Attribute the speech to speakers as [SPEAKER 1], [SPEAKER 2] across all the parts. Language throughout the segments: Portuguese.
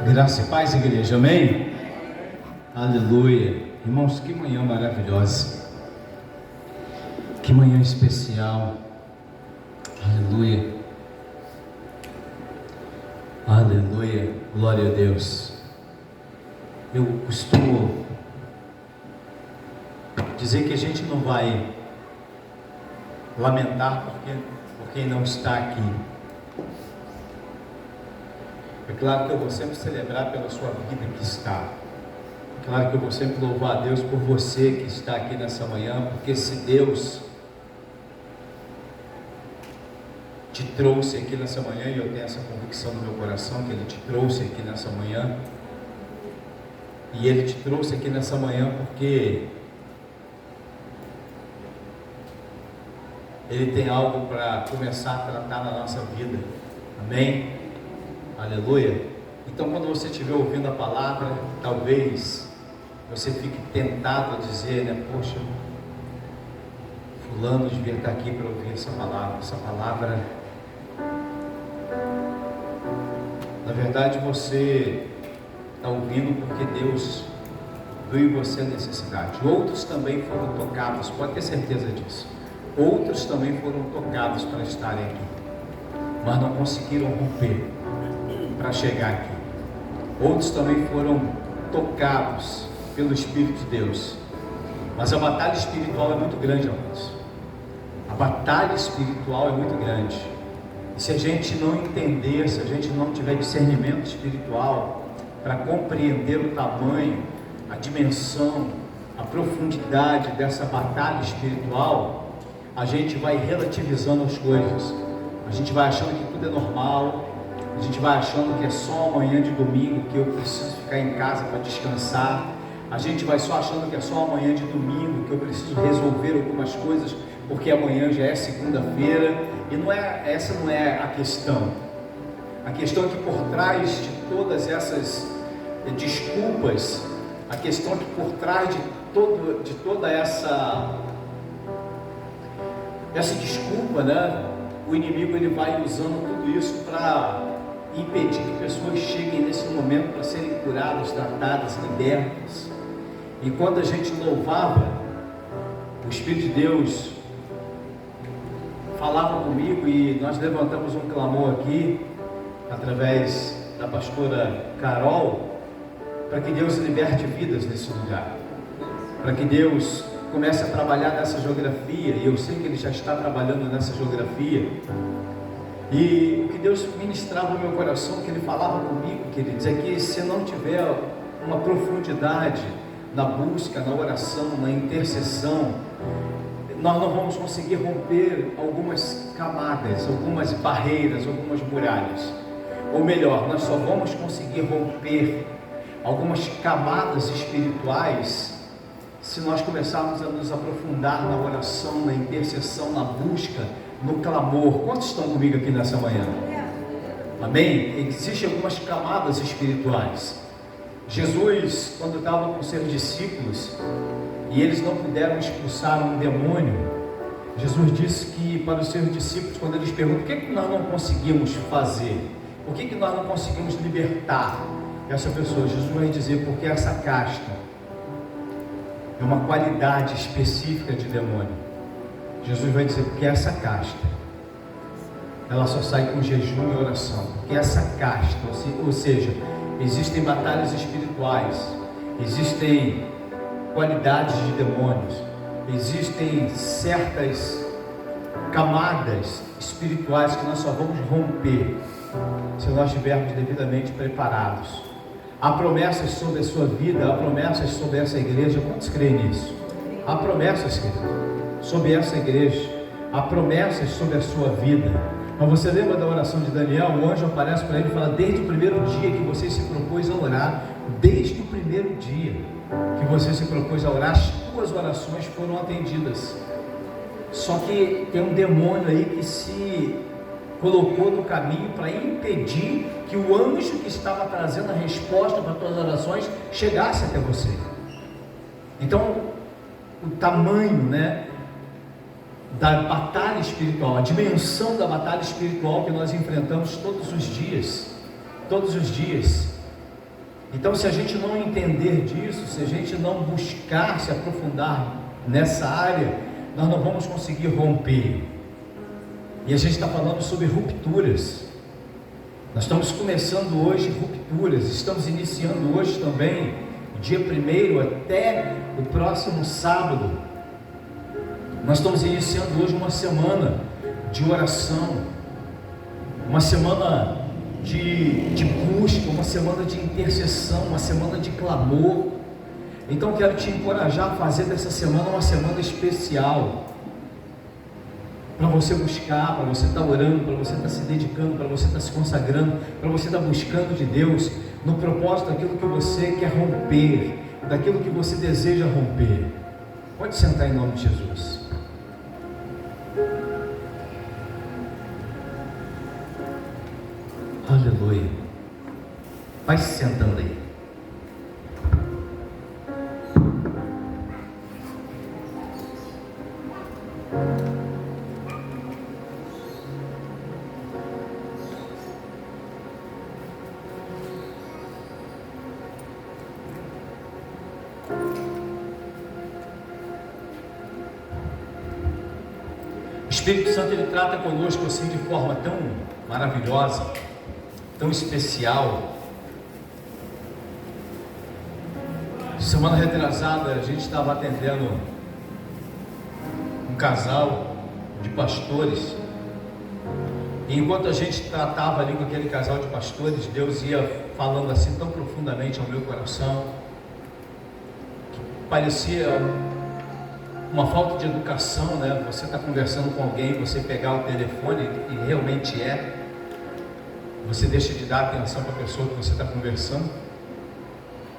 [SPEAKER 1] Graça e paz, igreja, amém? Aleluia. Irmãos, que manhã maravilhosa, que manhã especial. Aleluia, aleluia, glória a Deus. Eu costumo dizer que a gente não vai lamentar por quem não está aqui. É claro que eu vou sempre celebrar pela sua vida que está. É claro que eu vou sempre louvar a Deus por você que está aqui nessa manhã, porque se Deus te trouxe aqui nessa manhã, e eu tenho essa convicção no meu coração que Ele te trouxe aqui nessa manhã, e Ele te trouxe aqui nessa manhã porque Ele tem algo para começar a tratar na nossa vida, amém? Aleluia. Então, quando você estiver ouvindo a palavra, talvez você fique tentado a dizer, né? Poxa, fulano devia estar aqui para ouvir essa palavra. Essa palavra, na verdade, você está ouvindo porque Deus viu em você a necessidade. Outros também foram tocados, pode ter certeza disso. Outros também foram tocados para estarem aqui, mas não conseguiram romper para chegar aqui. Outros também foram tocados pelo Espírito de Deus, mas a batalha espiritual é muito grande, amados. A batalha espiritual é muito grande, e se a gente não entender, se a gente não tiver discernimento espiritual para compreender o tamanho, a dimensão, a profundidade dessa batalha espiritual, a gente vai relativizando as coisas, a gente vai achando que tudo é normal, a gente vai achando que é só amanhã de domingo que eu preciso ficar em casa para descansar, a gente vai só achando que é só amanhã de domingo que eu preciso resolver algumas coisas, porque amanhã já é segunda-feira, e essa não é a questão. A questão é que por trás de todas essas desculpas, a questão é que por trás de toda essa desculpa, né? O inimigo ele vai usando tudo isso para impedir que pessoas cheguem nesse momento para serem curadas, tratadas, libertas. Enquanto a gente louvava, o Espírito de Deus falava comigo e nós levantamos um clamor aqui, através da pastora Carol, para que Deus liberte vidas nesse lugar, para que Deus comece a trabalhar nessa geografia, e eu sei que Ele já está trabalhando nessa geografia. E o que Deus ministrava no meu coração, que Ele falava comigo, queridos, é que se não tiver uma profundidade na busca, na oração, na intercessão, nós não vamos conseguir romper algumas camadas, algumas barreiras, algumas muralhas. Ou melhor, nós só vamos conseguir romper algumas camadas espirituais se nós começarmos a nos aprofundar na oração, na intercessão, na busca, no clamor. Quantos estão comigo aqui nessa manhã? Amém? Existem algumas camadas espirituais. Jesus, quando estava com seus discípulos e eles não puderam expulsar um demônio, Jesus disse que para os seus discípulos, quando eles perguntam: o que é que nós não conseguimos fazer? Por que nós não conseguimos libertar essa pessoa? Jesus vai dizer: porque essa casta é uma qualidade específica de demônio. Jesus vai dizer: porque essa casta, ela só sai com jejum e oração. Porque essa casta, ou seja, existem batalhas espirituais, existem qualidades de demônios, existem certas camadas espirituais que nós só vamos romper se nós estivermos devidamente preparados. Há promessas sobre a sua vida, há promessas sobre essa igreja. Quantos creem nisso? Há promessas, querido, sobre essa igreja, há promessas sobre a sua vida. Mas você lembra da oração de Daniel? O anjo aparece para ele e fala: desde o primeiro dia que você se propôs a orar, desde o primeiro dia que você se propôs a orar, as tuas orações foram atendidas. Só que tem um demônio aí que se colocou no caminho para impedir que o anjo que estava trazendo a resposta para as tuas orações chegasse até você. Então, o tamanho, né, da batalha espiritual, a dimensão da batalha espiritual que nós enfrentamos todos os dias, Então, se a gente não entender disso, se a gente não buscar se aprofundar nessa área, nós não vamos conseguir romper. E a gente está falando sobre rupturas. Nós estamos começando hoje rupturas, estamos iniciando hoje também, dia 1º até o próximo sábado. Nós estamos iniciando hoje uma semana de oração, uma semana de busca, uma semana de intercessão, uma semana de clamor. Então quero te encorajar a fazer dessa semana uma semana especial, para você buscar, para você estar orando, para você estar se dedicando, para você estar se consagrando, para você estar buscando de Deus, no propósito daquilo que você quer romper, daquilo que você deseja romper. Pode sentar em nome de Jesus. Aleluia. Vai se sentando aí. O Espírito Santo, ele trata conosco assim de forma tão maravilhosa, tão especial. Semana retrasada a gente estava atendendo um casal de pastores, e enquanto a gente tratava ali com aquele casal de pastores, Deus ia falando assim tão profundamente ao meu coração, que parecia uma falta de educação, né? Você está conversando com alguém, você pegar o telefone, e realmente você deixa de dar atenção para a pessoa que você está conversando,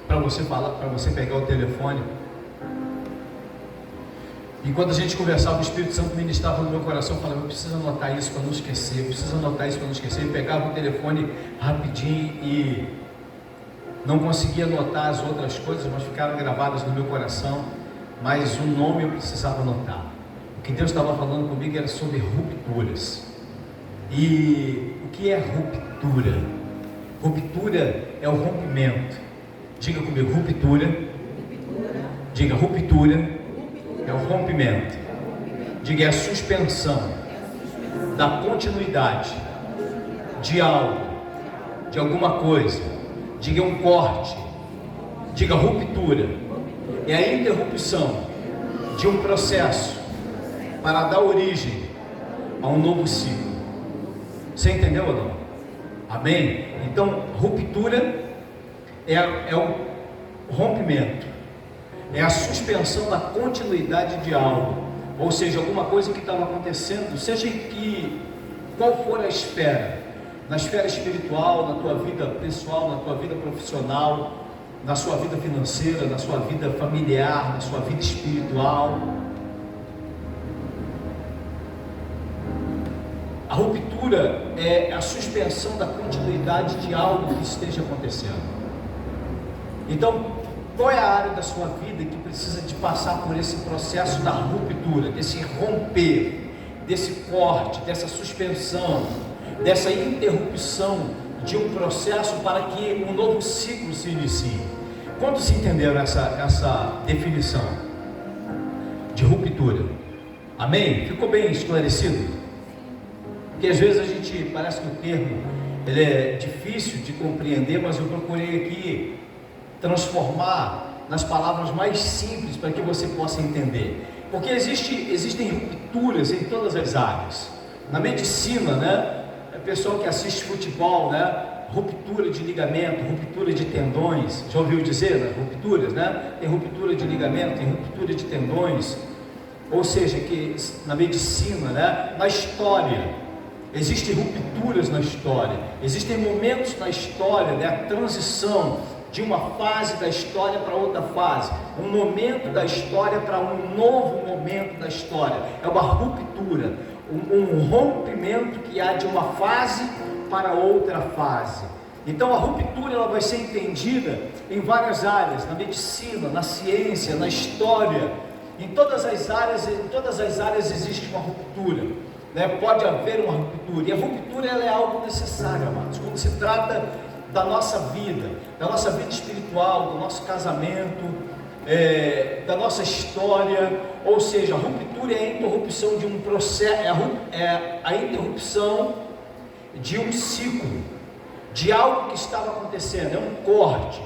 [SPEAKER 1] para você falar, para você pegar o telefone. E quando a gente conversava, o Espírito Santo ministrava no meu coração, falava: eu preciso anotar isso para não esquecer, eu preciso anotar isso para não esquecer. E pegava o telefone rapidinho e não conseguia anotar as outras coisas, mas ficaram gravadas no meu coração. Mas o nome eu precisava anotar. O que Deus estava falando comigo era sobre rupturas. E o que é ruptura? Ruptura é o rompimento. Diga comigo, ruptura. Diga, ruptura é o rompimento. Diga, é a suspensão da continuidade de algo, de alguma coisa. Diga, é um corte. Diga, ruptura é a interrupção de um processo para dar origem a um novo ciclo. Você entendeu ou não? Amém? Então, ruptura é o rompimento, é a suspensão da continuidade de algo, ou seja, alguma coisa que estava acontecendo, seja qual for a esfera, na esfera espiritual, na tua vida pessoal, na tua vida profissional, na sua vida financeira, na sua vida familiar, na sua vida espiritual. A ruptura é a suspensão da continuidade de algo que esteja acontecendo. Então, qual é a área da sua vida que precisa de passar por esse processo da ruptura, desse romper, desse corte, dessa suspensão, dessa interrupção de um processo para que um novo ciclo se inicie? Quantos entenderam essa definição de ruptura? Amém? Ficou bem esclarecido? Porque às vezes a gente, parece que o termo ele é difícil de compreender, mas eu procurei aqui transformar nas palavras mais simples para que você possa entender. Porque existem rupturas em todas as áreas. Na medicina, né? O pessoal que assiste futebol, né? Ruptura de ligamento, ruptura de tendões. Já ouviu dizer, né? Rupturas, né? Tem ruptura de ligamento, tem ruptura de tendões. Ou seja, que na medicina, né? Na história, existem rupturas na história. Existem momentos na história, né? A transição de uma fase da história para outra fase, um momento da história para um novo momento da história. É uma ruptura, um rompimento que há de uma fase para outra fase. Então a ruptura ela vai ser entendida em várias áreas, na medicina, na ciência, na história. Em todas as áreas existe uma ruptura, né? Pode haver uma ruptura, e a ruptura ela é algo necessário, amados. Quando se trata da nossa vida espiritual, do nosso casamento, da nossa história. Ou seja, a ruptura é a interrupção de um processo, é a interrupção de um ciclo, de algo que estava acontecendo, é um corte,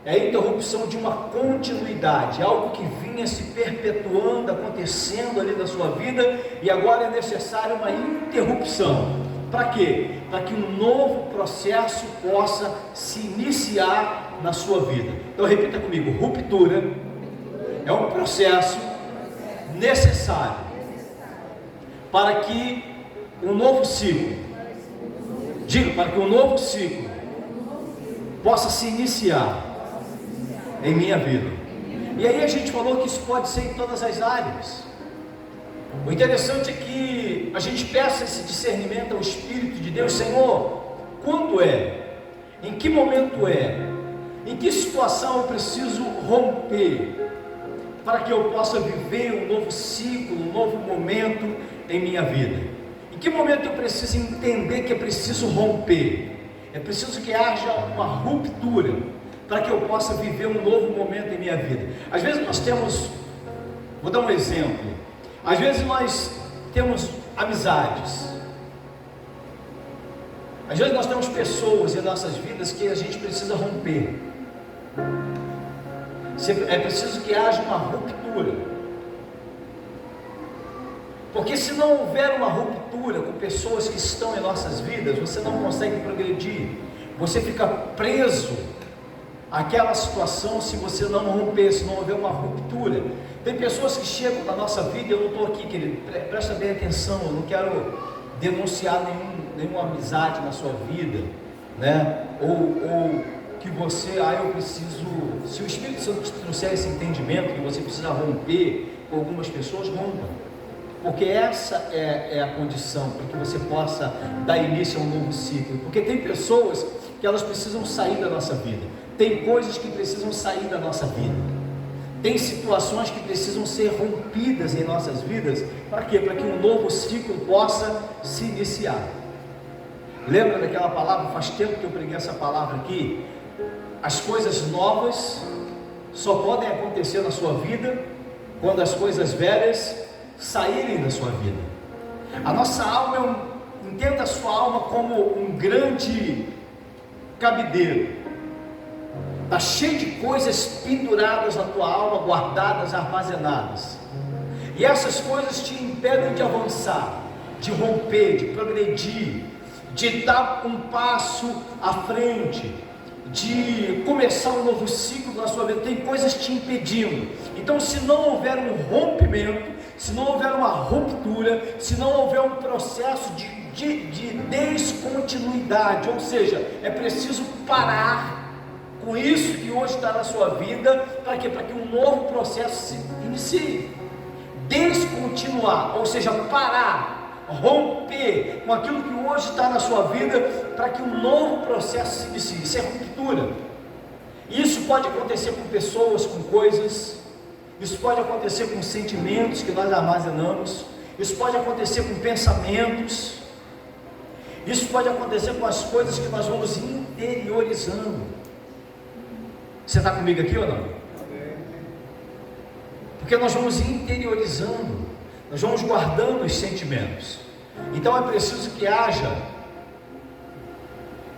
[SPEAKER 1] é a interrupção de uma continuidade, algo que vinha se perpetuando, acontecendo ali na sua vida, e agora é necessário uma interrupção. Para quê? Para que um novo processo possa se iniciar na sua vida. Então repita comigo: ruptura é um processo necessário para que um novo ciclo, diga, para que um novo ciclo possa se iniciar em minha vida. E aí a gente falou que isso pode ser em todas as áreas. O interessante é que a gente peça esse discernimento ao Espírito de Deus. Senhor, quando é? Em que momento é? Em que situação eu preciso romper para que eu possa viver um novo ciclo, um novo momento em minha vida? Em que momento eu preciso entender que é preciso romper? É preciso que haja uma ruptura para que eu possa viver um novo momento em minha vida. Às vezes nós temos, vou dar um exemplo, às vezes nós temos amizades, às vezes nós temos pessoas em nossas vidas que a gente precisa romper. É preciso que haja uma ruptura, porque se não houver uma ruptura com pessoas que estão em nossas vidas, você não consegue progredir, você fica preso àquela situação se você não romper, se não houver uma ruptura. Tem pessoas que chegam na nossa vida, eu não estou aqui, querido, presta bem atenção, eu não quero denunciar nenhuma amizade na sua vida, né? Ou que você, eu preciso, se o Espírito Santo te trouxer esse entendimento que você precisa romper com algumas pessoas, rompa, porque essa é a condição para que você possa dar início a um novo ciclo. Porque tem pessoas que elas precisam sair da nossa vida, tem coisas que precisam sair da nossa vida, tem situações que precisam ser rompidas em nossas vidas. Para quê? Para que um novo ciclo possa se iniciar. Lembra daquela palavra? Faz tempo que eu preguei essa palavra aqui. As coisas novas só podem acontecer na sua vida quando as coisas velhas saírem da sua vida. A nossa alma entenda a sua alma como um grande cabideiro. Está cheio de coisas penduradas na tua alma, guardadas, armazenadas. E essas coisas te impedem de avançar, de romper, de progredir, de dar um passo à frente, de começar um novo ciclo na sua vida. Tem coisas te impedindo. Então, se não houver um rompimento, se não houver uma ruptura, se não houver um processo de descontinuidade, ou seja, é preciso parar com isso que hoje está na sua vida. Para quê? Para que um novo processo se inicie. Descontinuar, ou seja, parar, romper com aquilo que hoje está na sua vida, para que um novo processo se inicie. Isso é ruptura. Isso pode acontecer com pessoas, com coisas. Isso pode acontecer com sentimentos que nós armazenamos. Isso pode acontecer com pensamentos. Isso pode acontecer com as coisas que nós vamos interiorizando. Você está comigo aqui ou não? Porque nós vamos interiorizando, nós vamos guardando os sentimentos. Então é preciso que haja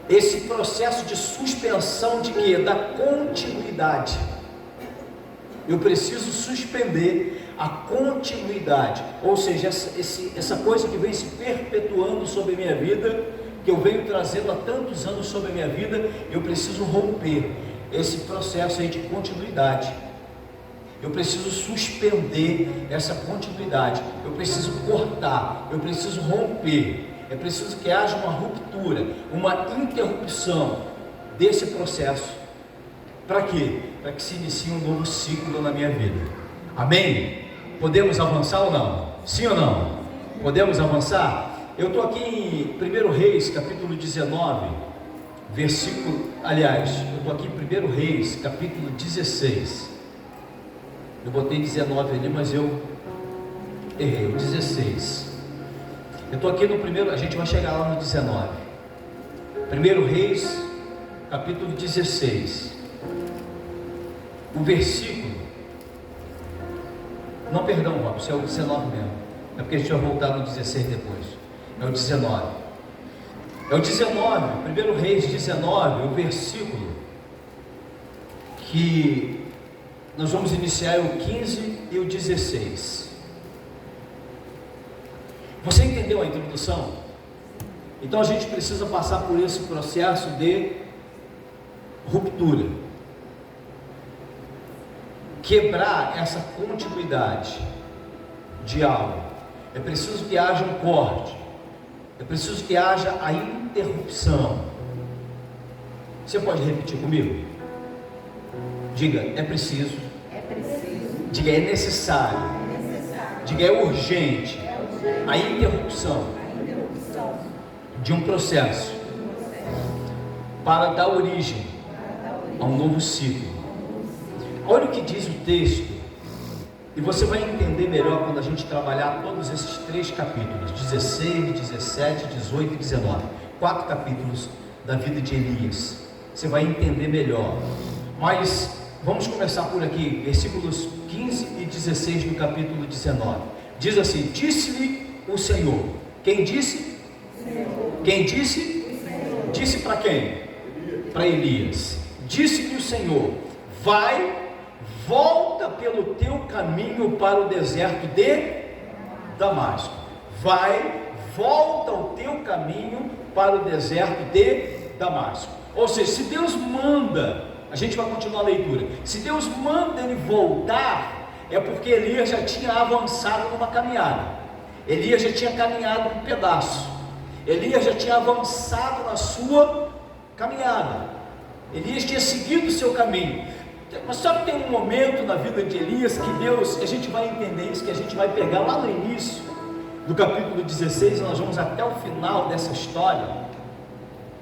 [SPEAKER 1] esse processo de suspensão de quê? Da continuidade. Eu preciso suspender a continuidade, ou seja, essa coisa que vem se perpetuando sobre a minha vida, que eu venho trazendo há tantos anos sobre a minha vida, eu preciso romper esse processo aí de continuidade. Eu preciso suspender essa continuidade, eu preciso cortar, eu preciso romper. É preciso que haja uma ruptura, uma interrupção desse processo. Para quê? Para que se inicie um novo ciclo na minha vida. Amém? Podemos avançar ou não? Sim ou não? Podemos avançar? Eu estou aqui em 1 Reis, capítulo 19, versículo, aliás, eu estou aqui em 1 Reis, capítulo 16. Eu botei 19 ali, mas eu errei, 16. Eu estou aqui no primeiro, a gente vai chegar lá no 19. 1 Reis, capítulo 16, o versículo, não, perdão, Robson, é o 19 mesmo, é porque a gente vai voltar no 16 depois, é o 19, 1 Reis 19, o versículo que nós vamos iniciar é o 15 e o 16. Você entendeu a introdução? Então a gente precisa passar por esse processo de ruptura, quebrar essa continuidade de algo. É preciso que haja um corte, é preciso que haja a interrupção. Você pode repetir comigo? Diga, é preciso. Diga, é necessário. Diga, é urgente. A interrupção de um processo para dar origem a um novo ciclo. Olha o que diz o texto, e você vai entender melhor quando a gente trabalhar todos esses 3 capítulos, 16, 17, 18 e 19, 4 capítulos da vida de Elias. Você vai entender melhor, mas vamos começar por aqui, versículos 15 e 16 do capítulo 19. Diz assim: disse-lhe o Senhor. Quem disse? Quem disse? Disse para quem? Para Elias. Disse-lhe o Senhor: vai, volta pelo teu caminho para o deserto de Damasco. Vai, volta o teu caminho para o deserto de Damasco. Ou seja, se Deus manda, a gente vai continuar a leitura, se Deus manda ele voltar, é porque Elias já tinha avançado numa caminhada, Elias já tinha caminhado um pedaço, Elias já tinha avançado na sua caminhada, Elias tinha seguido o seu caminho. Mas só que tem um momento na vida de Elias que Deus, a gente vai entender isso, que a gente vai pegar lá no início do capítulo 16, nós vamos até o final dessa história.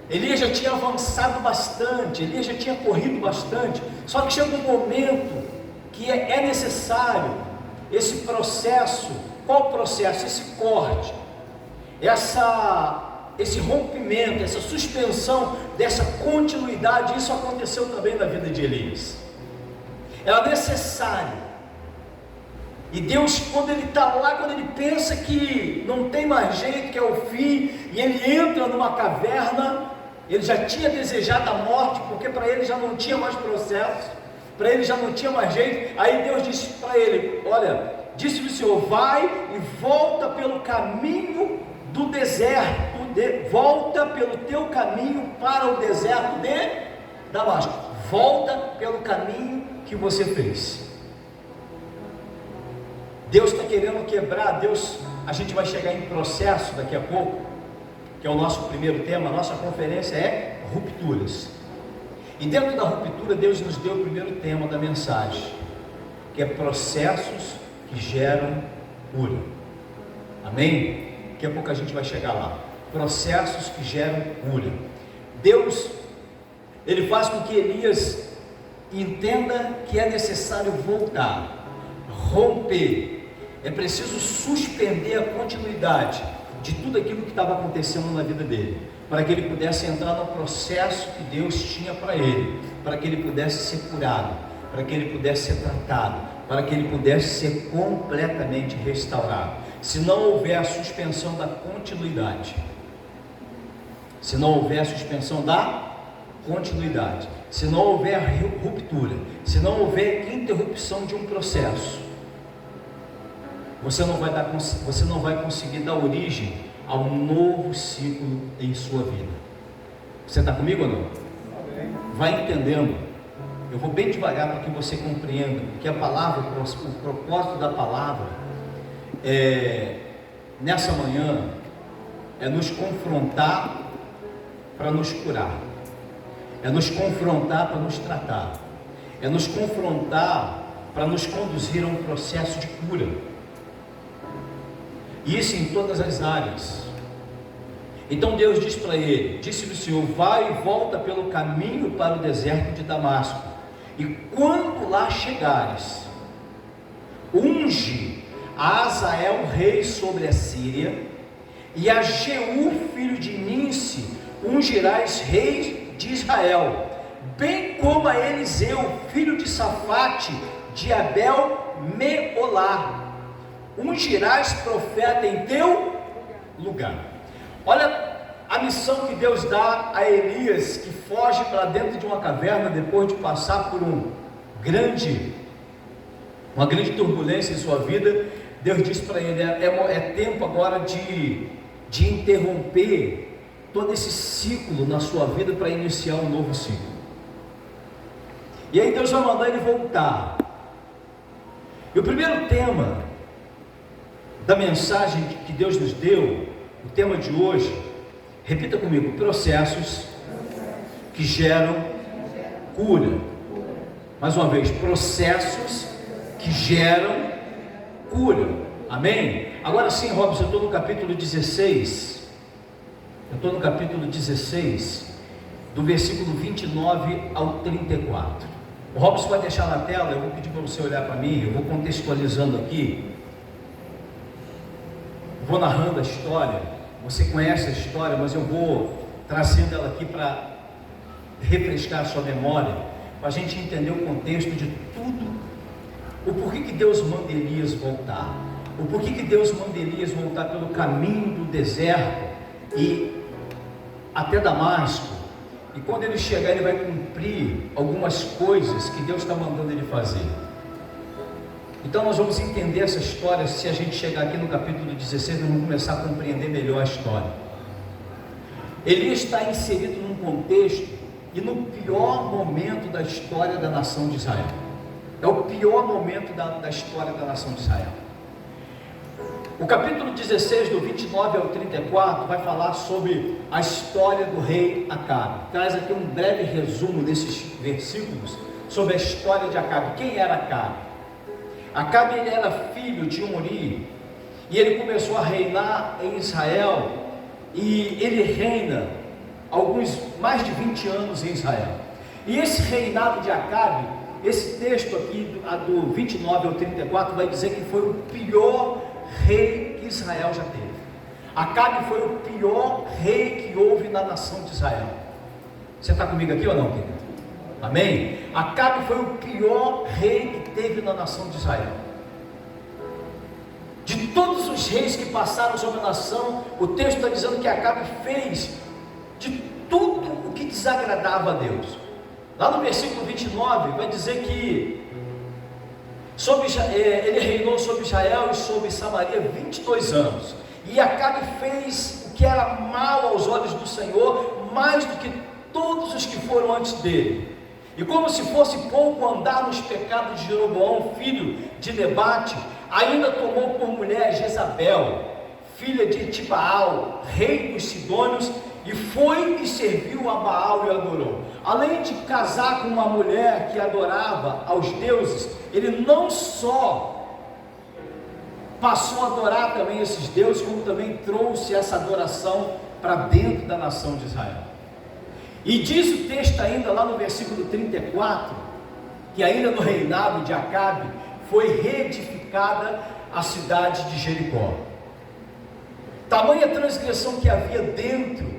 [SPEAKER 1] Elias já tinha avançado bastante, Elias já tinha corrido bastante, só que chega um momento que é necessário esse processo. Qual processo? Esse corte, esse rompimento, essa suspensão dessa continuidade. Isso aconteceu também na vida de Elias, era necessário. E Deus, quando ele está lá, quando ele pensa que não tem mais jeito, que é o fim, e ele entra numa caverna, ele já tinha desejado a morte, porque para ele já não tinha mais processo, para ele já não tinha mais jeito. Aí Deus disse para ele: olha, disse-lhe o Senhor, vai e volta pelo caminho do deserto, volta pelo teu caminho para o deserto de Damasco, volta pelo caminho que você fez. Deus está querendo quebrar. Deus, a gente vai chegar em processo daqui a pouco, que é o nosso primeiro tema. A nossa conferência é rupturas, e dentro da ruptura Deus nos deu o primeiro tema da mensagem, que é processos que geram cura. Amém? Daqui a pouco a gente vai chegar lá. Processos que geram cura. Deus, ele faz com que Elias entenda que é necessário voltar, romper. É preciso suspender a continuidade de tudo aquilo que estava acontecendo na vida dele, para que ele pudesse entrar no processo que Deus tinha para ele, para que ele pudesse ser curado, para que ele pudesse ser tratado, para que ele pudesse ser completamente restaurado. Se não houver a suspensão da continuidade, se não houver a suspensão da continuidade, se não houver ruptura, se não houver interrupção de um processo, você não vai conseguir dar origem a um novo ciclo em sua vida. Você está comigo ou não? Vai entendendo. Eu vou bem devagar para que você compreenda, porque a palavra, o propósito da palavra nessa manhã é nos confrontar para nos curar, é nos confrontar para nos tratar, é nos confrontar para nos conduzir a um processo de cura. Isso em todas as áreas. Então Deus diz para ele, disse-lhe o Senhor, vai e volta pelo caminho para o deserto de Damasco, e quando lá chegares, unge a Azael rei sobre a Síria, e a Jeú filho de Ninsi ungirás rei
[SPEAKER 2] de Israel, bem como a Eliseu, filho de Safate, de Abel Meolá, ungirás profeta em teu lugar. Olha a missão que Deus dá a Elias, que foge para dentro de uma caverna depois de passar por uma grande turbulência em sua vida. Deus diz para ele: é tempo agora de interromper todo esse ciclo na sua vida para iniciar um novo ciclo. E aí Deus vai mandar ele voltar. E o primeiro tema da mensagem que Deus nos deu, o tema de hoje, repita comigo: processos que geram cura. Mais uma vez, processos que geram cura. Amém? Agora sim, Robson, eu estou no capítulo 16. Eu estou no capítulo 16, do versículo 29 ao 34. O Robson vai deixar na tela, eu vou pedir para você olhar para mim, eu vou contextualizando aqui. Vou narrando a história. Você conhece a história, mas eu vou trazendo ela aqui para refrescar a sua memória, para a gente entender o contexto de tudo, o porquê que Deus manda Elias voltar, o porquê que Deus manda Elias voltar pelo caminho do deserto e até Damasco, e quando ele chegar ele vai cumprir algumas coisas que Deus está mandando ele fazer. Então nós vamos entender essa história. Se a gente chegar aqui no capítulo 16, nós vamos começar a compreender melhor a história. Elias está inserido num contexto e no pior momento da história da nação de Israel. É o pior momento da história da nação de Israel. O capítulo 16, do 29 ao 34, vai falar sobre a história do rei Acabe. Traz aqui um breve resumo desses versículos sobre a história de Acabe. Quem era Acabe? Acabe, ele era filho de Omri, e ele começou a reinar em Israel, e ele reina mais de 20 anos em Israel. E esse reinado de Acabe, esse texto aqui do 29 ao 34 vai dizer que foi o pior rei que Israel já teve. Acabe foi o pior rei que houve na nação de Israel. Você está comigo aqui ou não, querido? Amém? Acabe foi o pior rei que teve na nação de Israel. De todos os reis que passaram sobre a nação, o texto está dizendo que Acabe fez de tudo o que desagradava a Deus. Lá no versículo 29 vai dizer que ele reinou sobre Israel e sobre Samaria 22 anos. E Acabe fez o que era mal aos olhos do Senhor, mais do que todos os que foram antes dele. E como se fosse pouco andar nos pecados de Jeroboão, filho de Nebate, ainda tomou por mulher Jezabel, filha de Etibaal, rei dos Sidônios, e foi e serviu a Baal e adorou. Além de casar com uma mulher que adorava aos deuses, ele não só passou a adorar também esses deuses, como também trouxe essa adoração para dentro da nação de Israel. E diz o texto ainda lá no versículo 34, que ainda no reinado de Acabe, foi reedificada a cidade de Jericó. Tamanha transgressão que havia dentro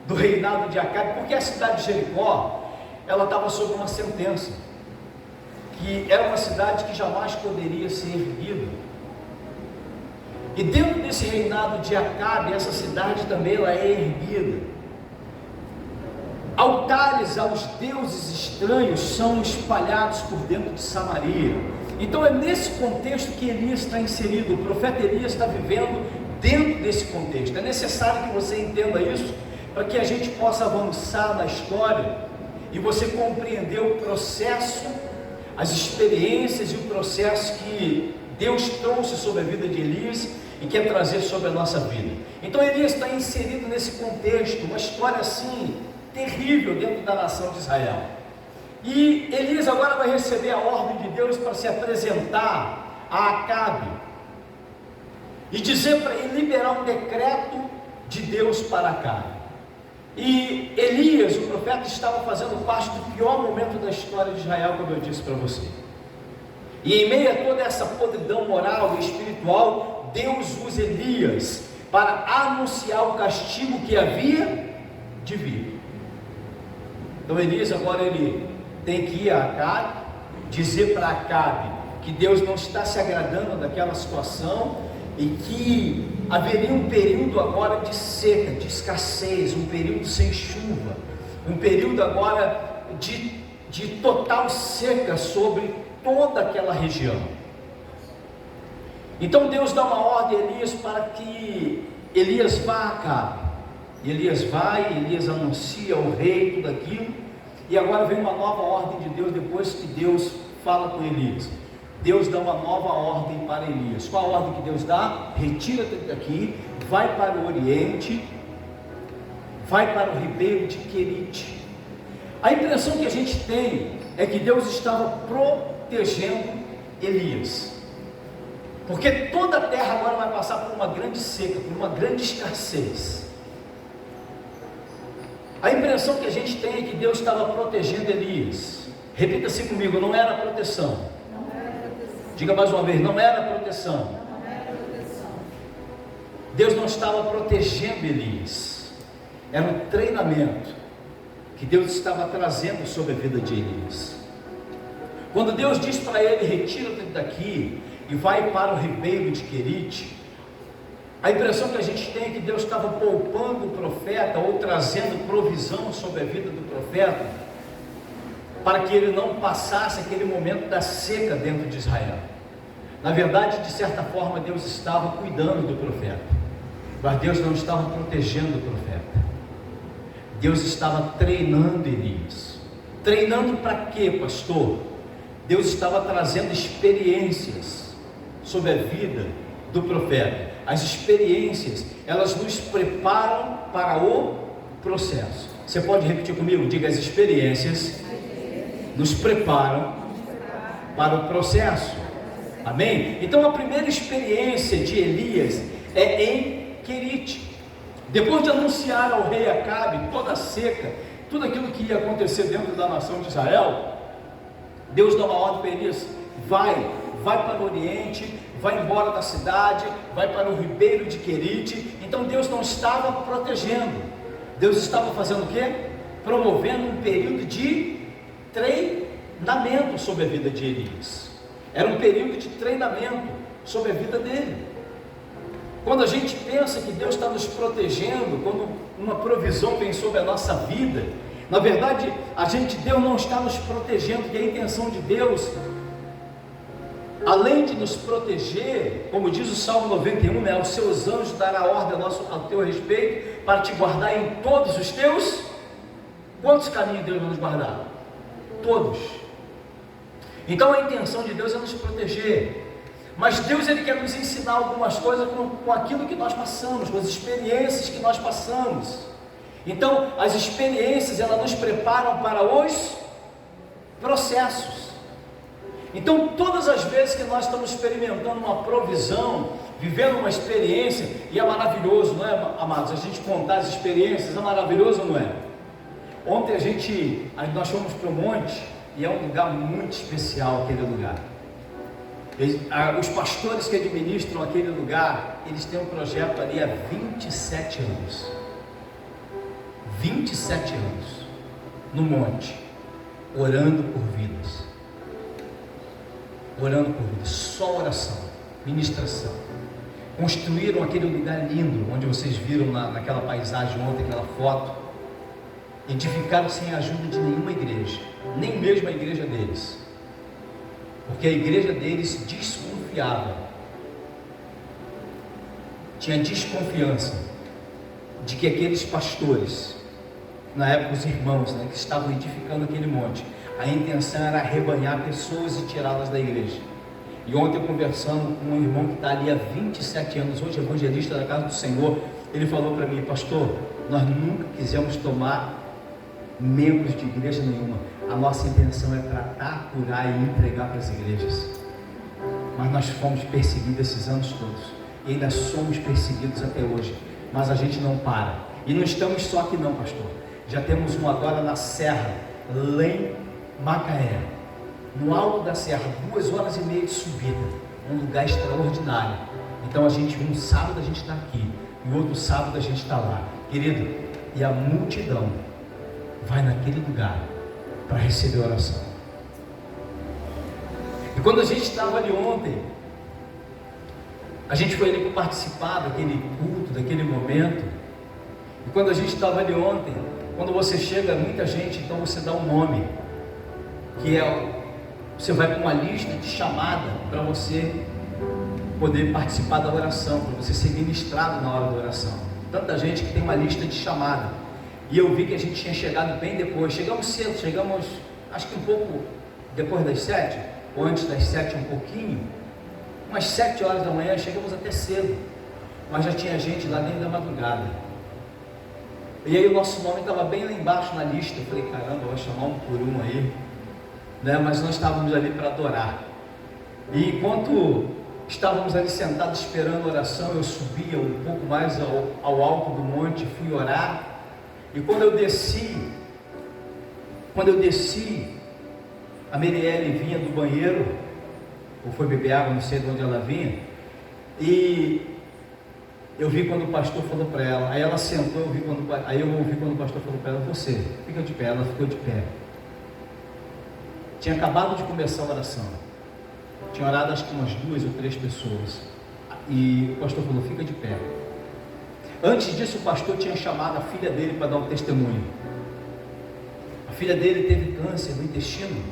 [SPEAKER 2] do reinado de Acabe, porque a cidade de Jericó, ela estava sob uma sentença, que era uma cidade que jamais poderia ser erguida. E dentro desse reinado de Acabe, essa cidade também ela é erguida. Altares aos deuses estranhos são espalhados por dentro de Samaria. Então é nesse contexto que Elias está inserido. O profeta Elias está vivendo dentro desse contexto. É necessário que você entenda isso, para que a gente possa avançar na história e você compreender o processo, as experiências e o processo que Deus trouxe sobre a vida de Elias e quer trazer sobre a nossa vida. Então Elias está inserido nesse contexto, uma história assim terrível dentro da nação de Israel. E Elias agora vai receber a ordem de Deus para se apresentar a Acabe e dizer para ele liberar um decreto de Deus para Acabe. E Elias, o profeta, estava fazendo parte do pior momento da história de Israel, como eu disse para você. E em meio a toda essa podridão moral e espiritual, Deus usa Elias para anunciar o castigo que havia de vir. Então Elias agora ele tem que ir a Acabe, dizer para Acabe que Deus não está se agradando daquela situação e que haveria um período agora de seca, de escassez, um período sem chuva, um período agora de total seca sobre toda aquela região. Então Deus dá uma ordem a Elias para que Elias vá a Acabe. E Elias vai, Elias anuncia ao rei tudo aquilo, e agora vem uma nova ordem de Deus depois que Deus fala com Elias. Deus dá uma nova ordem para Elias. Qual a ordem que Deus dá? Retira-te daqui, vai para o Oriente, vai para o ribeiro de Querite. A impressão que a gente tem é que Deus estava protegendo Elias, porque toda a terra agora vai passar por uma grande seca, por uma grande escassez. A impressão que a gente tem é que Deus estava protegendo Elias. Repita assim comigo: não era proteção. Diga mais uma vez: não era proteção. Deus não estava protegendo Elias, era um treinamento que Deus estava trazendo sobre a vida de Elias. Quando Deus diz para ele: retira-te daqui e vai para o ribeiro de Querite, a impressão que a gente tem é que Deus estava poupando o profeta, ou trazendo provisão sobre a vida do profeta, para que ele não passasse aquele momento da seca dentro de Israel. Na verdade, de certa forma, Deus estava cuidando do profeta, mas Deus não estava protegendo o profeta. Deus estava treinando Elias. Treinando para quê, pastor? Deus estava trazendo experiências sobre a vida do profeta. As experiências, elas nos preparam para o processo. Você pode repetir comigo? Diga: as experiências nos preparam para o processo. Amém? Então a primeira experiência de Elias é em Querite. Depois de anunciar ao rei Acabe toda a seca, tudo aquilo que ia acontecer dentro da nação de Israel, Deus dá uma ordem para Elias: vai para o Oriente, vai embora da cidade, vai para o ribeiro de Querite. Então Deus não estava protegendo, Deus estava fazendo o quê? Promovendo um período de treinamento sobre a vida de Elias. Era um período de treinamento sobre a vida dele. Quando a gente pensa que Deus está nos protegendo, quando uma provisão vem sobre a nossa vida, na verdade, Deus não está nos protegendo, porque a intenção de Deus, além de nos proteger, como diz o Salmo 91, né, os seus anjos dará ordem ao teu respeito, para te guardar em todos os teus. Quantos caminhos Deus vai nos guardar? Todos. Então a intenção de Deus é nos proteger, mas Deus ele quer nos ensinar algumas coisas com aquilo que nós passamos, com as experiências que nós passamos. Então as experiências, elas nos preparam para os processos. Então todas as vezes que nós estamos experimentando uma provisão, vivendo uma experiência, e é maravilhoso, não é, amados? A gente contar as experiências, é maravilhoso, não é? Ontem nós fomos para o monte, e é um lugar muito especial aquele lugar. Os pastores que administram aquele lugar, eles têm um projeto ali há 27 anos. 27 anos no monte, orando por vidas. Orando por vidas, só oração, ministração. Construíram aquele lugar lindo, onde vocês viram naquela paisagem ontem, aquela foto. Edificaram sem a ajuda de nenhuma igreja, nem mesmo a igreja deles, porque a igreja deles desconfiava, tinha desconfiança de que aqueles pastores, na época os irmãos, né, que estavam edificando aquele monte, a intenção era arrebanhar pessoas e tirá-las da igreja. E ontem, conversando com um irmão que está ali há 27 anos, hoje evangelista da casa do Senhor, ele falou para mim: pastor, nós nunca quisemos tomar membros de igreja nenhuma, a nossa intenção é tratar, curar e entregar para as igrejas, mas nós fomos perseguidos esses anos todos, e ainda somos perseguidos até hoje, mas a gente não para, e não estamos só aqui não, pastor, já temos um agora na serra, lá em Macaé, no alto da serra, 2 horas e meia de subida, um lugar extraordinário. Então um sábado a gente está aqui, e outro sábado a gente está lá, querido, e a multidão vai naquele lugar para receber oração. E quando a gente estava ali ontem, a gente foi ali para participar daquele culto, daquele momento. E quando a gente estava ali ontem, quando você chega, muita gente, então você dá um nome, que você vai com uma lista de chamada para você poder participar da oração, para você ser ministrado na hora da oração. Tanta gente que tem uma lista de chamada. E eu vi que a gente tinha chegado bem depois. Chegamos cedo, chegamos acho que um pouco depois das 7, ou antes das 7 um pouquinho. Umas 7 horas da manhã, chegamos até cedo. Mas já tinha gente lá dentro da madrugada. E aí o nosso nome estava bem lá embaixo na lista. Eu falei, caramba, eu vou chamar um por um aí, né? Mas nós estávamos ali para adorar. E enquanto estávamos ali sentados esperando a oração, eu subia um pouco mais ao alto do monte, fui orar. E quando eu desci, a Merielle vinha do banheiro, ou foi beber água, não sei de onde ela vinha, e eu vi quando o pastor falou para ela. Aí ela sentou, aí eu ouvi quando o pastor falou para ela, você, fica de pé. Ela ficou de pé. Tinha acabado de começar a oração. Tinha orado acho que umas 2 ou 3 pessoas. E o pastor falou, fica de pé. Antes disso, o pastor tinha chamado a filha dele para dar um testemunho. A filha dele teve câncer no intestino,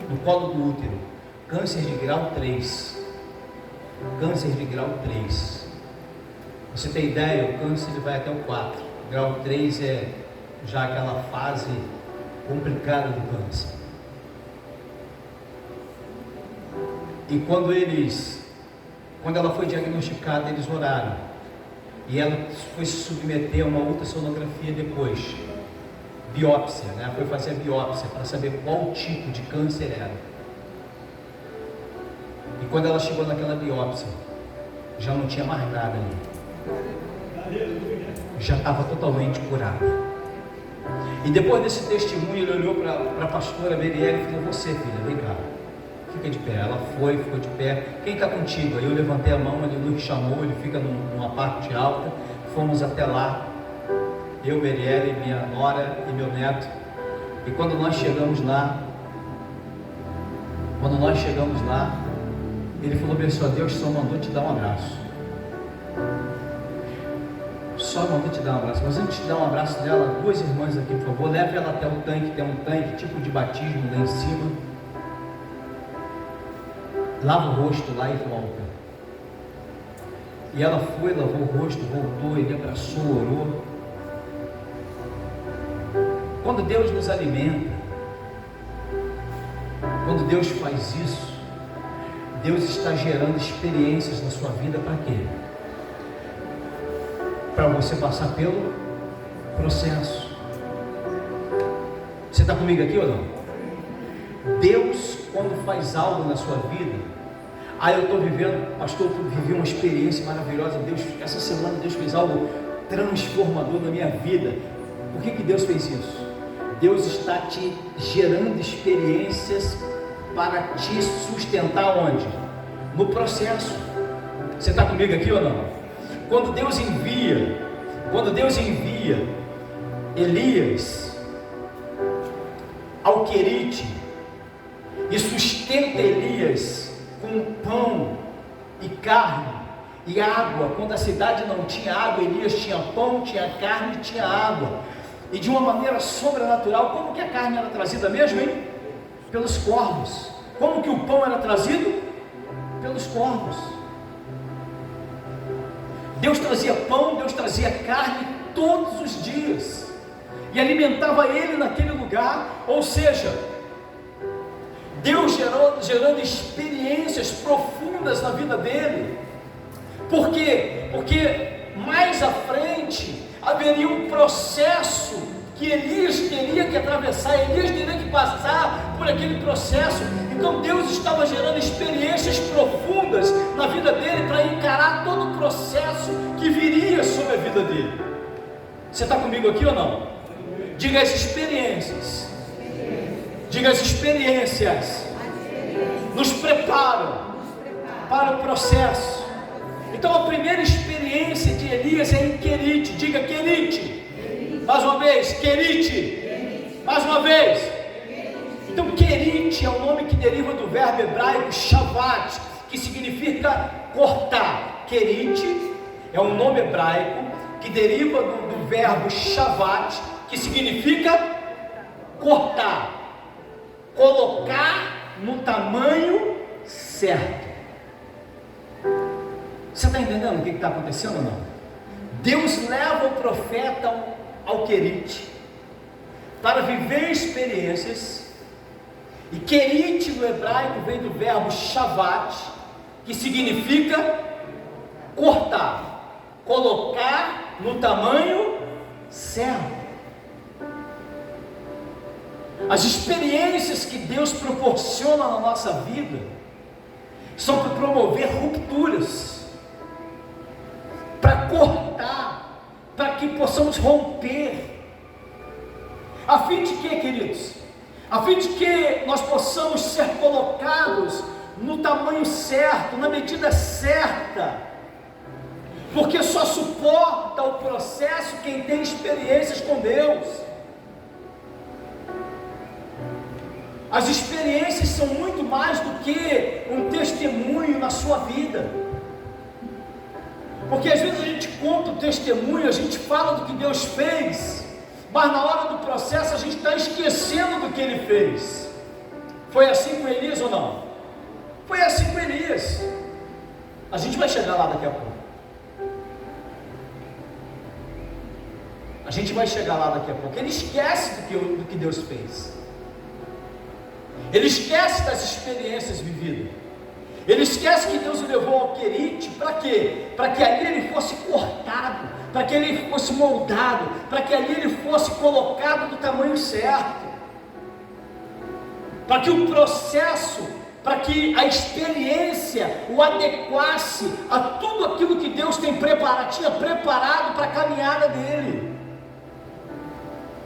[SPEAKER 2] no colo do útero. Câncer de grau 3. Câncer de grau 3. Você tem ideia, o câncer vai até o 4. Grau 3 é já aquela fase complicada do câncer. E quando ela foi diagnosticada, eles oraram. E ela foi se submeter a uma ultrassonografia depois. Biópsia, né? Foi fazer a biópsia para saber qual tipo de câncer era. E quando ela chegou naquela biópsia, já não tinha mais nada ali. Já estava totalmente curada. E depois desse testemunho, ele olhou para a pastora Merielle e falou, você, filha, vem cá, fica de pé. Ela foi, ficou de pé. Quem está contigo? Aí eu levantei a mão, ele nos chamou, ele fica numa parte alta. Fomos até lá, eu, Merielle, minha nora e meu neto. E quando nós chegamos lá, ele falou, abençoa, Deus só mandou te dar um abraço. Só mandou te dar um abraço. Mas antes de dar um abraço dela, 2 irmãs aqui, por favor, leve ela até o tanque. Tem um tanque tipo de batismo lá em cima. Lava o rosto lá e volta. E ela foi, lavou o rosto, voltou, ele abraçou, orou. Quando Deus nos alimenta, quando Deus faz isso, Deus está gerando experiências na sua vida para quê? Para você passar pelo processo. Você está comigo aqui ou não? Deus, quando faz algo na sua vida, eu estou vivendo, pastor, eu vivi uma experiência maravilhosa. Deus, essa semana Deus fez algo transformador na minha vida. Por que Deus fez isso? Deus está te gerando experiências para te sustentar onde? No processo. Você está comigo aqui ou não? Quando Deus envia Elias ao Querite e sustenta Elias com pão e carne e água, quando a cidade não tinha água, Elias tinha pão, tinha carne e tinha água, e de uma maneira sobrenatural. Como que a carne era trazida mesmo, hein? Pelos corvos. Como que o pão era trazido? Pelos corvos. Deus trazia pão, Deus trazia carne todos os dias e alimentava ele naquele lugar. Ou seja, Deus gerando experiências profundas na vida dele. Por quê? Porque mais à frente haveria um processo que Elias teria que atravessar, Elias teria que passar por aquele processo. Então Deus estava gerando experiências profundas na vida dele para encarar todo o processo que viria sobre a vida dele. Você está comigo aqui ou não? Diga as experiências. Diga as experiências. Nos preparam para o processo. Então a primeira experiência de Elias é em Querite. Diga Querite. Mais uma vez, querite. Mais uma vez. Então, querite é o nome que deriva do verbo hebraico shavat, que significa cortar. Querite é um nome hebraico que deriva do verbo shavat, que significa cortar, colocar no tamanho certo. Você está entendendo o que está acontecendo ou não? Deus leva o profeta ao querite para viver experiências. E querite no hebraico vem do verbo shavat, que significa cortar, colocar no tamanho certo. As experiências que Deus proporciona na nossa vida são para promover rupturas, para cortar, para que possamos romper. A fim de quê, queridos? A fim de que nós possamos ser colocados no tamanho certo, na medida certa, porque só suporta o processo quem tem experiências com Deus. As experiências são muito mais do que um testemunho na sua vida, porque às vezes a gente conta o testemunho, a gente fala do que Deus fez, mas na hora do processo a gente está esquecendo do que Ele fez. Foi assim com Elias ou não? Foi assim com Elias. A gente vai chegar lá daqui a pouco. A gente vai chegar lá daqui a pouco. Ele esquece do que Deus fez. Ele esquece das experiências vividas. Ele esquece que Deus o levou ao querite. Para quê? Para que ali ele fosse cortado, para que ele fosse moldado, para que ali ele fosse colocado do tamanho certo, para que o processo, para que a experiência o adequasse a tudo aquilo que Deus tinha preparado para a caminhada dele.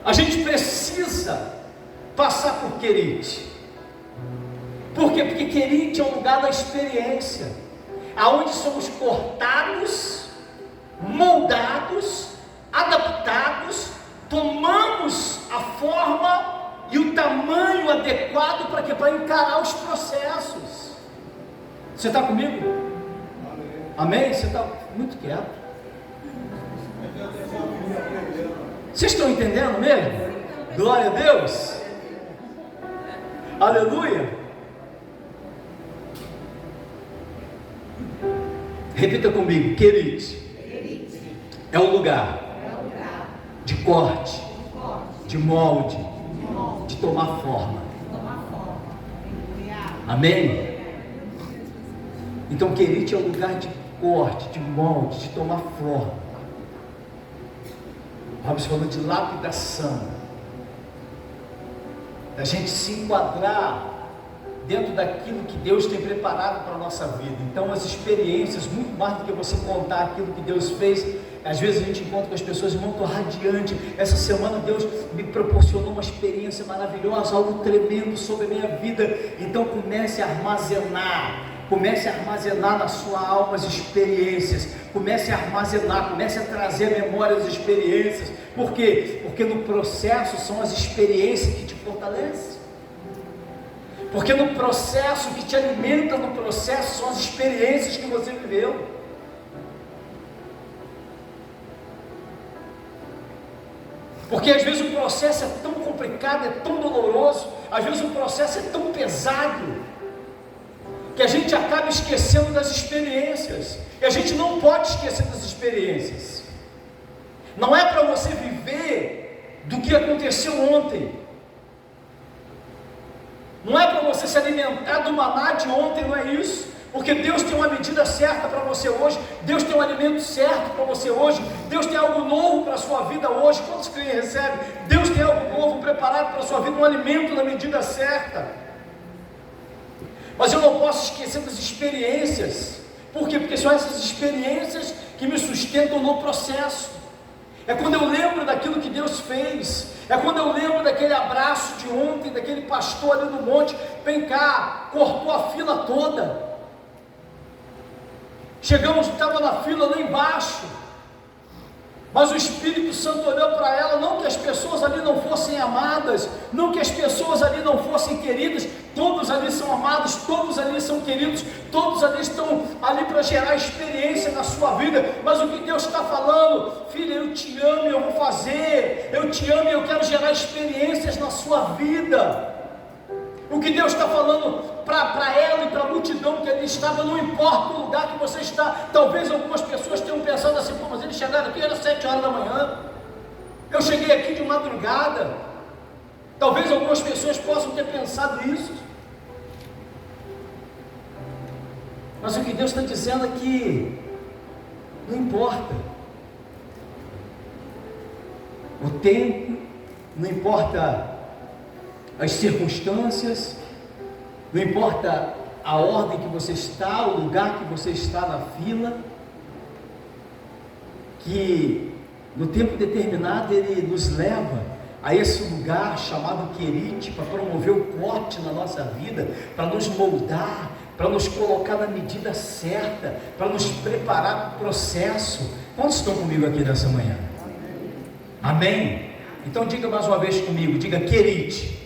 [SPEAKER 2] A gente precisa passar por querite. Por quê? Porque querite é um lugar da experiência, aonde somos cortados, moldados, adaptados, tomamos a forma e o tamanho adequado para encarar os processos. Você está comigo? Amém? Você está muito quieto. Vocês estão entendendo mesmo? Glória a Deus. Aleluia. Repita comigo, querite é o lugar de corte, de molde, de tomar forma. Amém? Então querite é o lugar de corte, de molde, de tomar forma. Vamos falando de lapidação, da gente se enquadrar dentro daquilo que Deus tem preparado para a nossa vida. Então as experiências, muito mais do que você contar aquilo que Deus fez, às vezes a gente encontra com as pessoas, irmão, estou radiante, essa semana Deus me proporcionou uma experiência maravilhosa, algo tremendo sobre a minha vida. Então comece a armazenar na sua alma as experiências, comece a armazenar, comece a trazer à memória as experiências. Por quê? Porque no processo são as experiências que te fortalecem. Porque no processo, que te alimenta no processo, são as experiências que você viveu. Porque às vezes o processo é tão complicado, é tão doloroso, às vezes o processo é tão pesado, que a gente acaba esquecendo das experiências. E a gente não pode esquecer das experiências. Não é para você viver do que aconteceu ontem. Não é para você se alimentar do maná de ontem, não é isso. Porque Deus tem uma medida certa para você hoje. Deus tem um alimento certo para você hoje. Deus tem algo novo para a sua vida hoje. Quantos clientes recebem? Deus tem algo novo preparado para a sua vida, um alimento na medida certa. Mas eu não posso esquecer das experiências. Por quê? Porque são essas experiências que me sustentam no processo. É quando eu lembro daquilo que Deus fez. É quando eu lembro daquele abraço de ontem, daquele pastor ali no monte. Vem cá, cortou a fila toda. Chegamos, estava na fila lá embaixo. Mas o Espírito Santo olhou para ela, não que as pessoas ali não fossem amadas, não que as pessoas ali não fossem queridas, todos ali são amados, todos ali são queridos, todos ali estão ali para gerar experiência na sua vida, mas o que Deus está falando, filha, eu te amo e eu vou fazer, eu te amo e eu quero gerar experiências na sua vida. O que Deus está falando para ela e para a multidão que ali estava, não importa o lugar que você está. Talvez algumas pessoas tenham pensado assim, pô, mas eles chegaram aqui, era 7 horas da manhã, eu cheguei aqui de madrugada. Talvez algumas pessoas possam ter pensado isso, mas o que Deus está dizendo é que não importa o tempo, não importa as circunstâncias, não importa a ordem que você está, o lugar que você está na fila, que no tempo determinado Ele nos leva a esse lugar chamado Querite, para promover o corte na nossa vida, para nos moldar, para nos colocar na medida certa, para nos preparar para o processo. Quantos estão comigo aqui nessa manhã? Amém? Então diga mais uma vez comigo, diga Querite.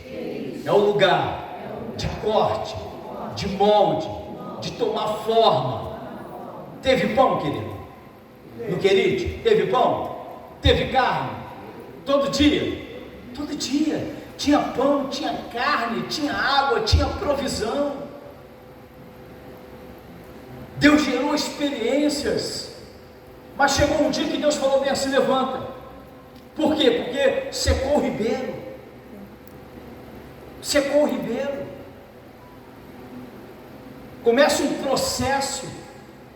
[SPEAKER 2] É o lugar de corte, de molde, de tomar forma. Teve pão, querido? No Querite? Teve pão? Teve carne? Todo dia? Todo dia. Tinha pão, tinha carne, tinha água, tinha provisão. Deus gerou experiências. Mas chegou um dia que Deus falou bem assim, levanta. Por quê? Porque secou o ribeiro. Secou o ribeiro. Começa um processo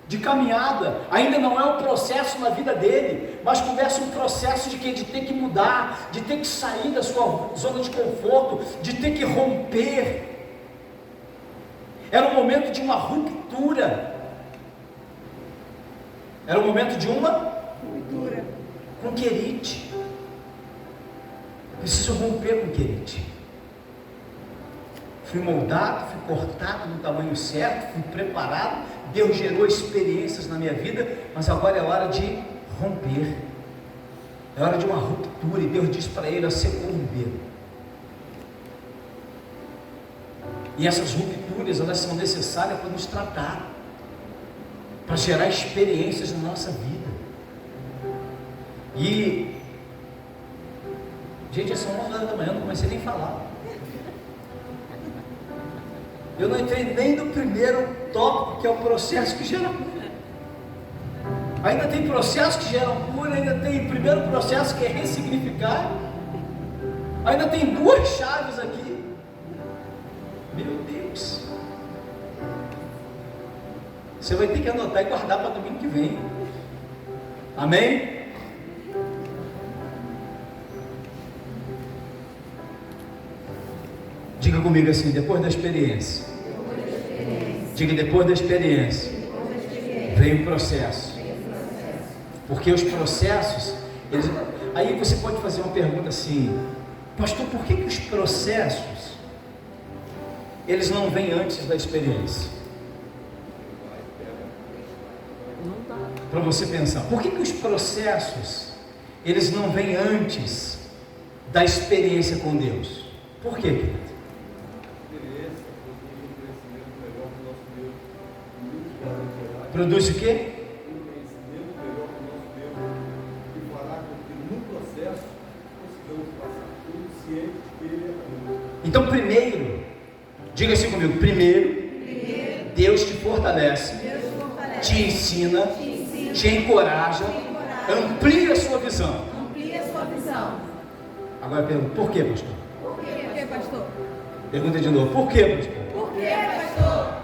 [SPEAKER 2] de caminhada. Ainda não é um processo na vida dele, mas começa um processo de ter que mudar, de ter que sair da sua zona de conforto, de ter que romper. Era um momento de uma ruptura. Era um momento de uma ruptura com Querite. Preciso romper com Querite. Fui moldado, fui cortado no tamanho certo, fui preparado, Deus gerou experiências na minha vida, mas agora é hora de romper, é hora de uma ruptura, e Deus diz para ele, secou o ribeiro. E essas rupturas, elas são necessárias para nos tratar, para gerar experiências na nossa vida. E, gente, são 11 horas da manhã, não comecei nem a falar. Eu não entrei nem no primeiro tópico, que é o processo que gera cura. Ainda tem processo que geram cura, ainda tem o primeiro processo que é ressignificar. Ainda tem 2 chaves aqui. Meu Deus. Você vai ter que anotar e guardar para domingo que vem. Amém? Diga comigo assim, depois da experiência. Diga, depois da experiência, vem o processo. Porque os processos, aí você pode fazer uma pergunta assim, pastor, por que os processos, eles não vêm antes da experiência? Para você pensar, por que os processos, eles não vêm antes da experiência com Deus? Por quê, querido? Produz o quê? Então, primeiro, diga assim comigo: primeiro, Deus te fortalece, te ensina, te encoraja, amplia a sua visão. Agora pergunta: por quê, pastor?
[SPEAKER 3] Por quê, pastor?
[SPEAKER 2] Pergunta de novo: por quê, pastor?
[SPEAKER 3] Por quê, pastor?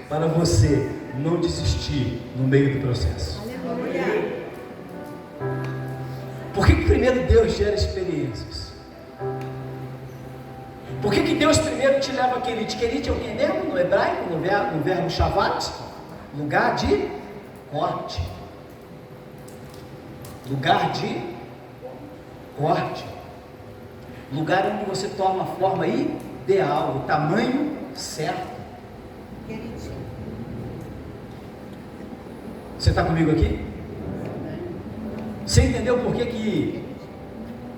[SPEAKER 2] Para você não desistir no meio do processo.
[SPEAKER 3] Aleluia.
[SPEAKER 2] Por que primeiro Deus gera experiências? Por que Deus primeiro te leva a Querite? Querite é o que mesmo no hebraico, no verbo shavat? Lugar de corte. Lugar de corte. Lugar onde você toma a forma ideal, o tamanho certo. Você está comigo aqui? Você entendeu por que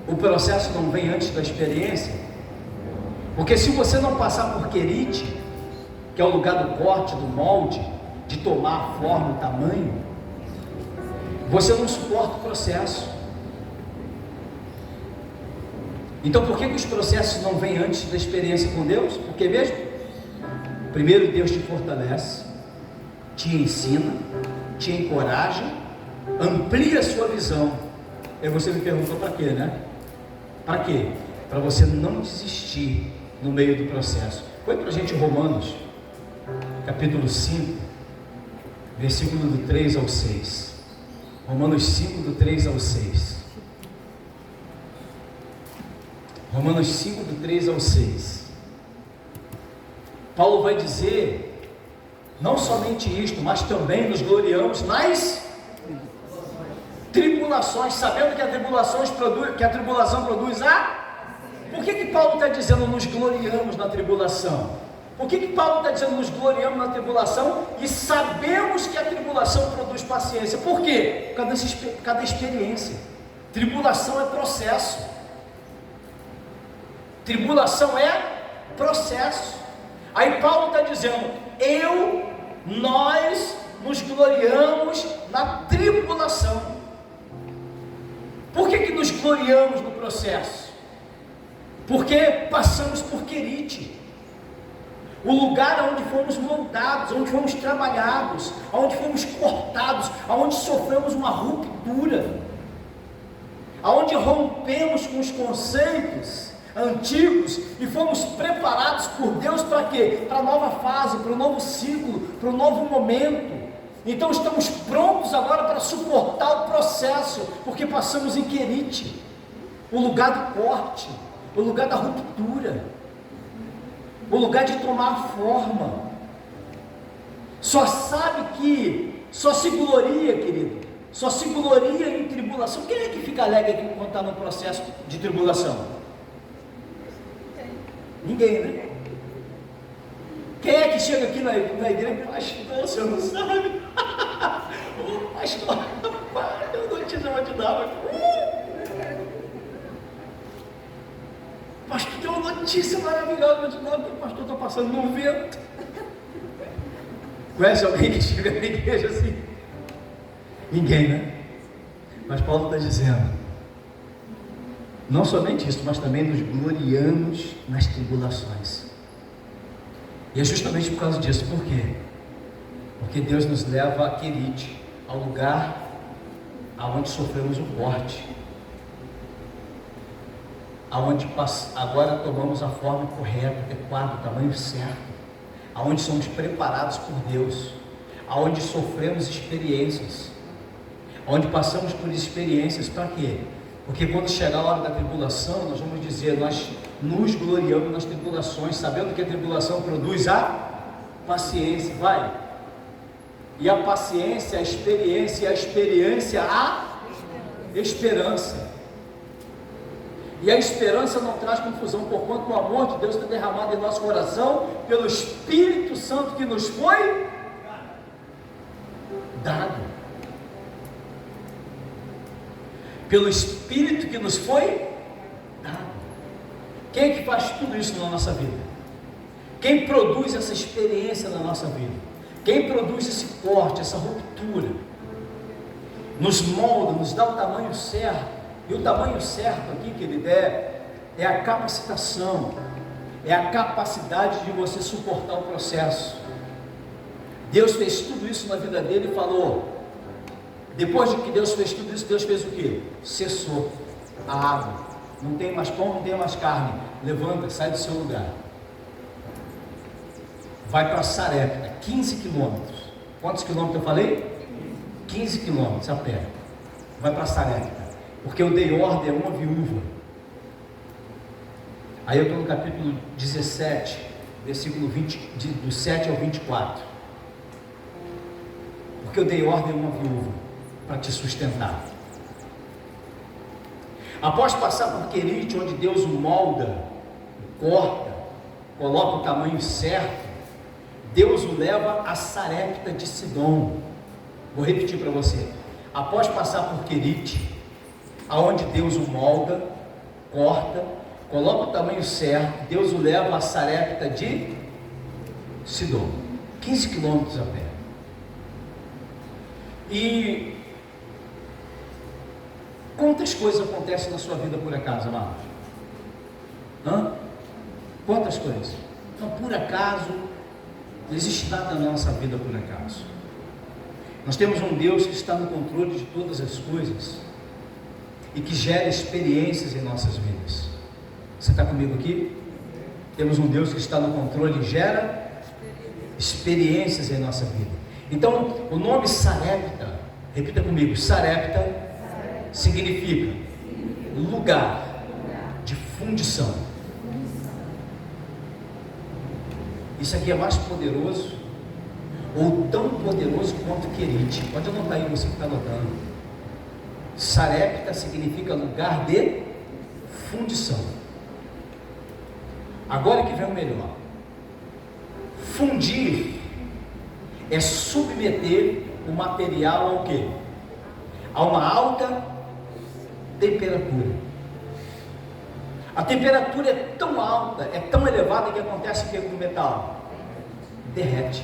[SPEAKER 2] o processo não vem antes da experiência? Porque se você não passar por querite, que é o lugar do corte, do molde, de tomar a forma, o tamanho, você não suporta o processo. Então por que os processos não vêm antes da experiência com Deus? Por que mesmo? Primeiro Deus te fortalece, te ensina, te encoraja, amplia a sua visão. Aí você me perguntou para quê, né? Para quê? Para você não desistir no meio do processo. Põe para a gente Romanos, capítulo 5, versículo do 3 ao 6. Romanos 5, do 3 ao 6. Romanos 5, do 3 ao 6. Paulo vai dizer, não somente isto, mas também nos gloriamos nas tribulações, sabendo que a tribulação produz a... Por que Paulo está dizendo nos gloriamos na tribulação? Por que Paulo está dizendo nos gloriamos na tribulação e sabemos que a tribulação produz paciência? Por quê? Por causa da experiência. Tribulação é processo. Tribulação é processo. Aí Paulo está dizendo, nós nos gloriamos na tribulação. Por que nos gloriamos no processo? Porque passamos por querite, o lugar onde fomos moldados, onde fomos trabalhados, onde fomos cortados, onde sofremos uma ruptura, onde rompemos com os conceitos antigos e fomos preparados por Deus para quê? Para a nova fase, para o novo ciclo, para o novo momento. Então estamos prontos agora para suportar o processo, porque passamos em querite, o lugar do corte, o lugar da ruptura, o lugar de tomar forma. Só se gloria, querido, só se gloria em tribulação. Quem é que fica alegre aqui quando está no processo de tribulação? Ninguém, né? Quem é que chega aqui na igreja e pastor, você não sabe? Ô pastor, eu notícia vou te dar, pastor, tem uma notícia maravilhosa vou te dar, porque o pastor está passando num vento. Conhece alguém que chega na igreja assim? Ninguém, né? Mas Paulo está dizendo, não somente isso, mas também nos gloriamos nas tribulações. E é justamente por causa disso. Por quê? Porque Deus nos leva a querite, ao lugar aonde sofremos o corte, aonde agora tomamos a forma correta, adequada, o tamanho certo, aonde somos preparados por Deus, aonde sofremos experiências, onde passamos por experiências. Para quê? Porque quando chegar a hora da tribulação, nós vamos dizer, nós nos gloriamos nas tribulações, sabendo que a tribulação produz a paciência, vai. E a paciência, a experiência, e a experiência, a esperança. E a esperança não traz confusão, porquanto o amor de Deus está derramado em nosso coração, pelo Espírito Santo que nos foi dado. Pelo Espírito que nos foi dado. Quem é que faz tudo isso na nossa vida? Quem produz essa experiência na nossa vida? Quem produz esse corte, essa ruptura? Nos molda, nos dá o tamanho certo. E o tamanho certo aqui que ele der é a capacitação, é a capacidade de você suportar o processo. Deus fez tudo isso na vida dele e falou. Depois de que Deus fez tudo isso, Deus fez o quê? Cessou a água. Não tem mais pão, não tem mais carne. Levanta, sai do seu lugar. Vai para Sarepta, 15 quilômetros. Quantos quilômetros eu falei? 15 quilômetros a pé. Vai para Sarepta. Porque eu dei ordem a uma viúva. Aí eu estou no capítulo 17, versículo 20, do 7 ao 24. Porque eu dei ordem a uma viúva para te sustentar. Após passar por querite, onde Deus o molda, o corta, coloca o tamanho certo, Deus o leva a Sarepta de Sidom. Vou repetir para você. Após passar por querite, aonde Deus o molda, corta, coloca o tamanho certo, Deus o leva a Sarepta de Sidom, 15 quilômetros a pé. E quantas coisas acontecem na sua vida por acaso, amados? Quantas coisas? Então, por acaso, não existe nada na nossa vida por acaso. Nós temos um Deus que está no controle de todas as coisas e que gera experiências em nossas vidas. Você está comigo aqui? Temos um Deus que está no controle e gera experiências em nossa vida. Então, o nome Sarepta, repita comigo, Sarepta significa lugar de fundição. Isso aqui é mais poderoso, ou tão poderoso quanto Querite. Pode anotar aí, você que está anotando. Sarepta significa lugar de fundição. Agora que vem o melhor. Fundir é submeter o material ao quê? A uma alta temperatura. A temperatura é tão alta, é tão elevada que acontece o que com o metal? Derrete.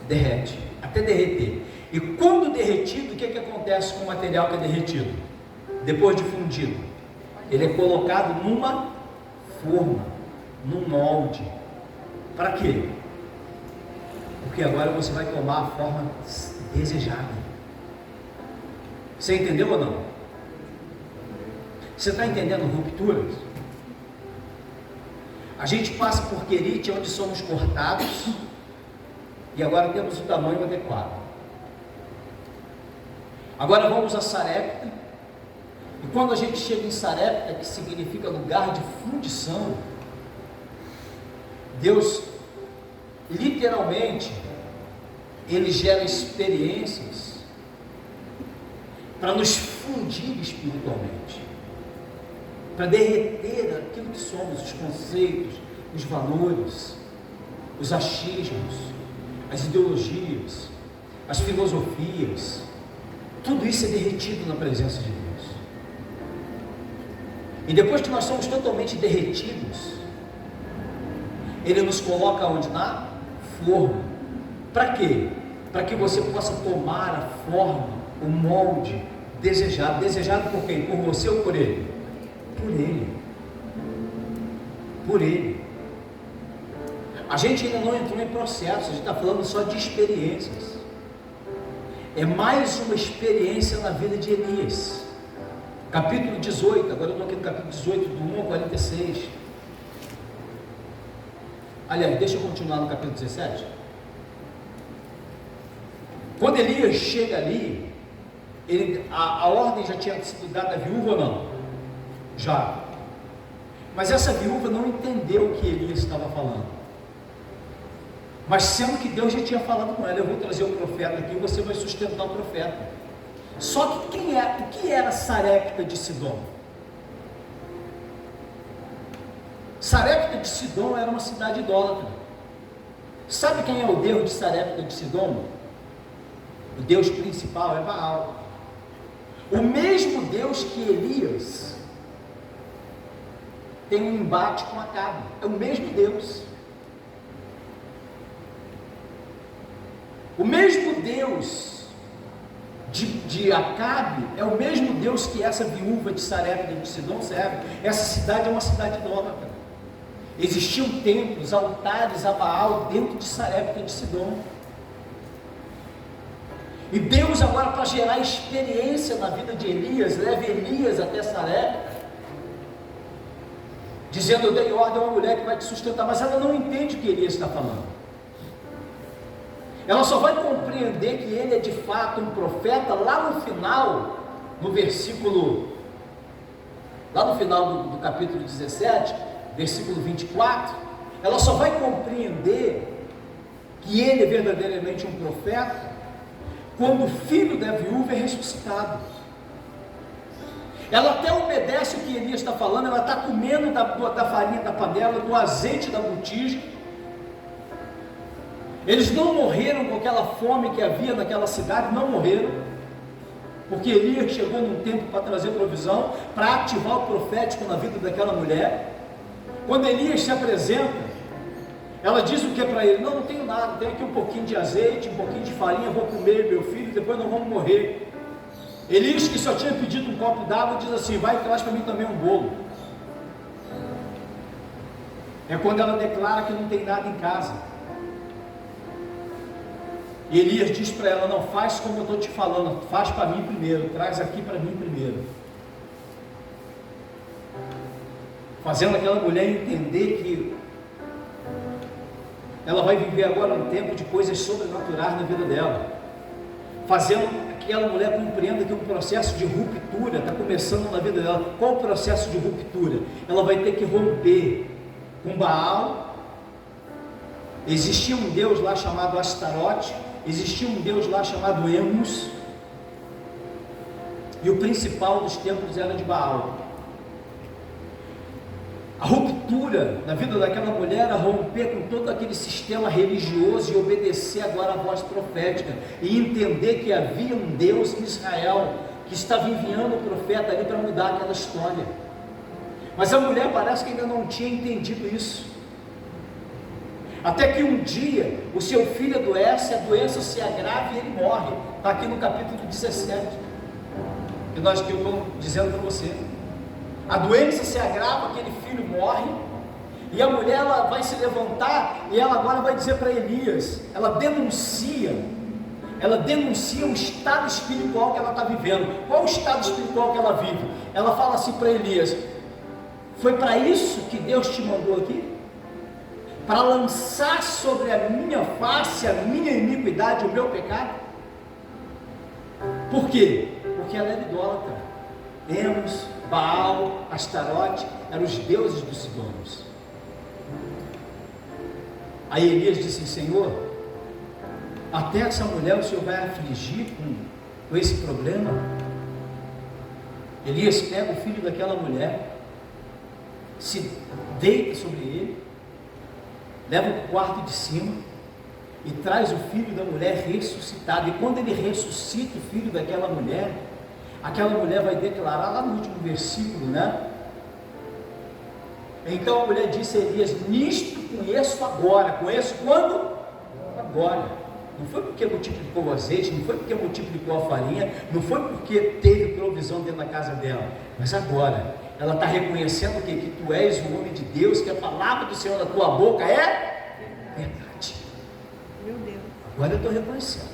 [SPEAKER 2] Derrete, até derreter. E quando derretido, o que acontece com o material que é derretido? Depois de fundido, ele é colocado numa forma, num molde. Para quê? Porque agora você vai tomar a forma desejada. Você entendeu ou não? Você está entendendo rupturas? A gente passa por Querite, onde somos cortados, e agora temos o tamanho adequado. Agora vamos a Sarepta, e quando a gente chega em Sarepta, que significa lugar de fundição, Deus, literalmente, Ele gera experiências para nos fundir espiritualmente, para derreter aquilo que somos, os conceitos, os valores, os achismos, as ideologias, as filosofias, tudo isso é derretido na presença de Deus. E depois que nós somos totalmente derretidos, Ele nos coloca onde? Na forma. Para quê? Para que você possa tomar a forma, o molde desejado. Desejado por quem? Por você ou por Ele? Por Ele. Por Ele. A gente ainda não entrou em processo, a gente está falando só de experiências. É mais uma experiência na vida de Elias. Capítulo 18, agora eu estou aqui no capítulo 18, do 1 ao 46. Aliás, deixa eu continuar no capítulo 17. Quando Elias chega ali, a ordem já tinha sido dada à viúva ou não? Já. Mas essa viúva não entendeu o que Elias estava falando. Mas sendo que Deus já tinha falado com ela, eu vou trazer o profeta aqui e você vai sustentar o profeta. Só que o que era Sarepta de Sidom? Sarepta de Sidom era uma cidade idólatra. Sabe quem é o Deus de Sarepta de Sidom? O Deus principal é Baal. O mesmo Deus que Elias tem um embate com Acabe. É o mesmo Deus. O mesmo Deus de Acabe é o mesmo Deus que essa viúva de Sarepta de Sidom serve. Essa cidade é uma cidade idólatra. Existiam templos, altares a Baal dentro de Sarepta de Sidom. E Deus agora, para gerar experiência na vida de Elias, leva Elias até Sarepta, dizendo: eu dei ordem a uma mulher que vai te sustentar. Mas ela não entende o que Elias está falando. Ela só vai compreender que ele é de fato um profeta lá no final, no versículo, lá no final do capítulo 17, versículo 24, ela só vai compreender que ele é verdadeiramente um profeta quando o filho da viúva é ressuscitado. Ela até obedece o que Elias está falando, ela está comendo da farinha da panela, do azeite da botija. Eles não morreram com aquela fome que havia naquela cidade, não morreram. Porque Elias chegou num tempo para trazer provisão, para ativar o profético na vida daquela mulher. Quando Elias se apresenta, ela diz o que para ele? Não tenho nada, tenho aqui um pouquinho de azeite, um pouquinho de farinha, vou comer meu filho, depois nós vamos morrer. Elias, que só tinha pedido um copo d'água, diz assim: vai e traz para mim também um bolo. É quando ela declara que não tem nada em casa. E Elias diz para ela: não, faz como eu estou te falando, faz para mim primeiro, traz aqui para mim primeiro. Fazendo aquela mulher entender que ela vai viver agora um tempo de coisas sobrenaturais na vida dela. Fazendo aquela mulher compreenda que um processo de ruptura está começando na vida dela. Qual o processo de ruptura? Ela vai ter que romper com Baal. Existia um Deus lá chamado Astarote, existia um Deus lá chamado Emus, e o principal dos templos era de Baal. A ruptura na vida daquela mulher era romper com todo aquele sistema religioso e obedecer agora a voz profética e entender que havia um Deus em Israel que estava enviando o profeta ali para mudar aquela história. Mas a mulher parece que ainda não tinha entendido isso. Até que um dia o seu filho adoece, a doença se agrava e ele morre. Está aqui no capítulo 17 que eu estou dizendo para você. A doença se agrava, aquele filho morre, e a mulher ela vai se levantar e ela agora vai dizer para Elias, ela denuncia o estado espiritual que ela está vivendo. Qual o estado espiritual que ela vive? Ela fala assim para Elias: foi para isso que Deus te mandou aqui? Para lançar sobre a minha face a minha iniquidade, o meu pecado? Por quê? Porque ela era idólatra. Emus, Baal, Astarote eram os deuses dos sidônios. Aí Elias disse: Senhor, até essa mulher o Senhor vai afligir com esse problema? Elias pega o filho daquela mulher, se deita sobre ele, leva para o quarto de cima e traz o filho da mulher ressuscitado. E quando ele ressuscita o filho daquela mulher, aquela mulher vai declarar lá no último versículo, né? Então a mulher disse a Elias: nisto conheço agora. Conheço quando? Agora. Não foi porque multiplicou o azeite, não foi porque multiplicou a farinha, não foi porque teve provisão dentro da casa dela, mas agora ela está reconhecendo que tu és o homem de Deus, que a palavra do Senhor na tua boca é verdade.
[SPEAKER 3] Meu Deus.
[SPEAKER 2] Agora eu estou reconhecendo.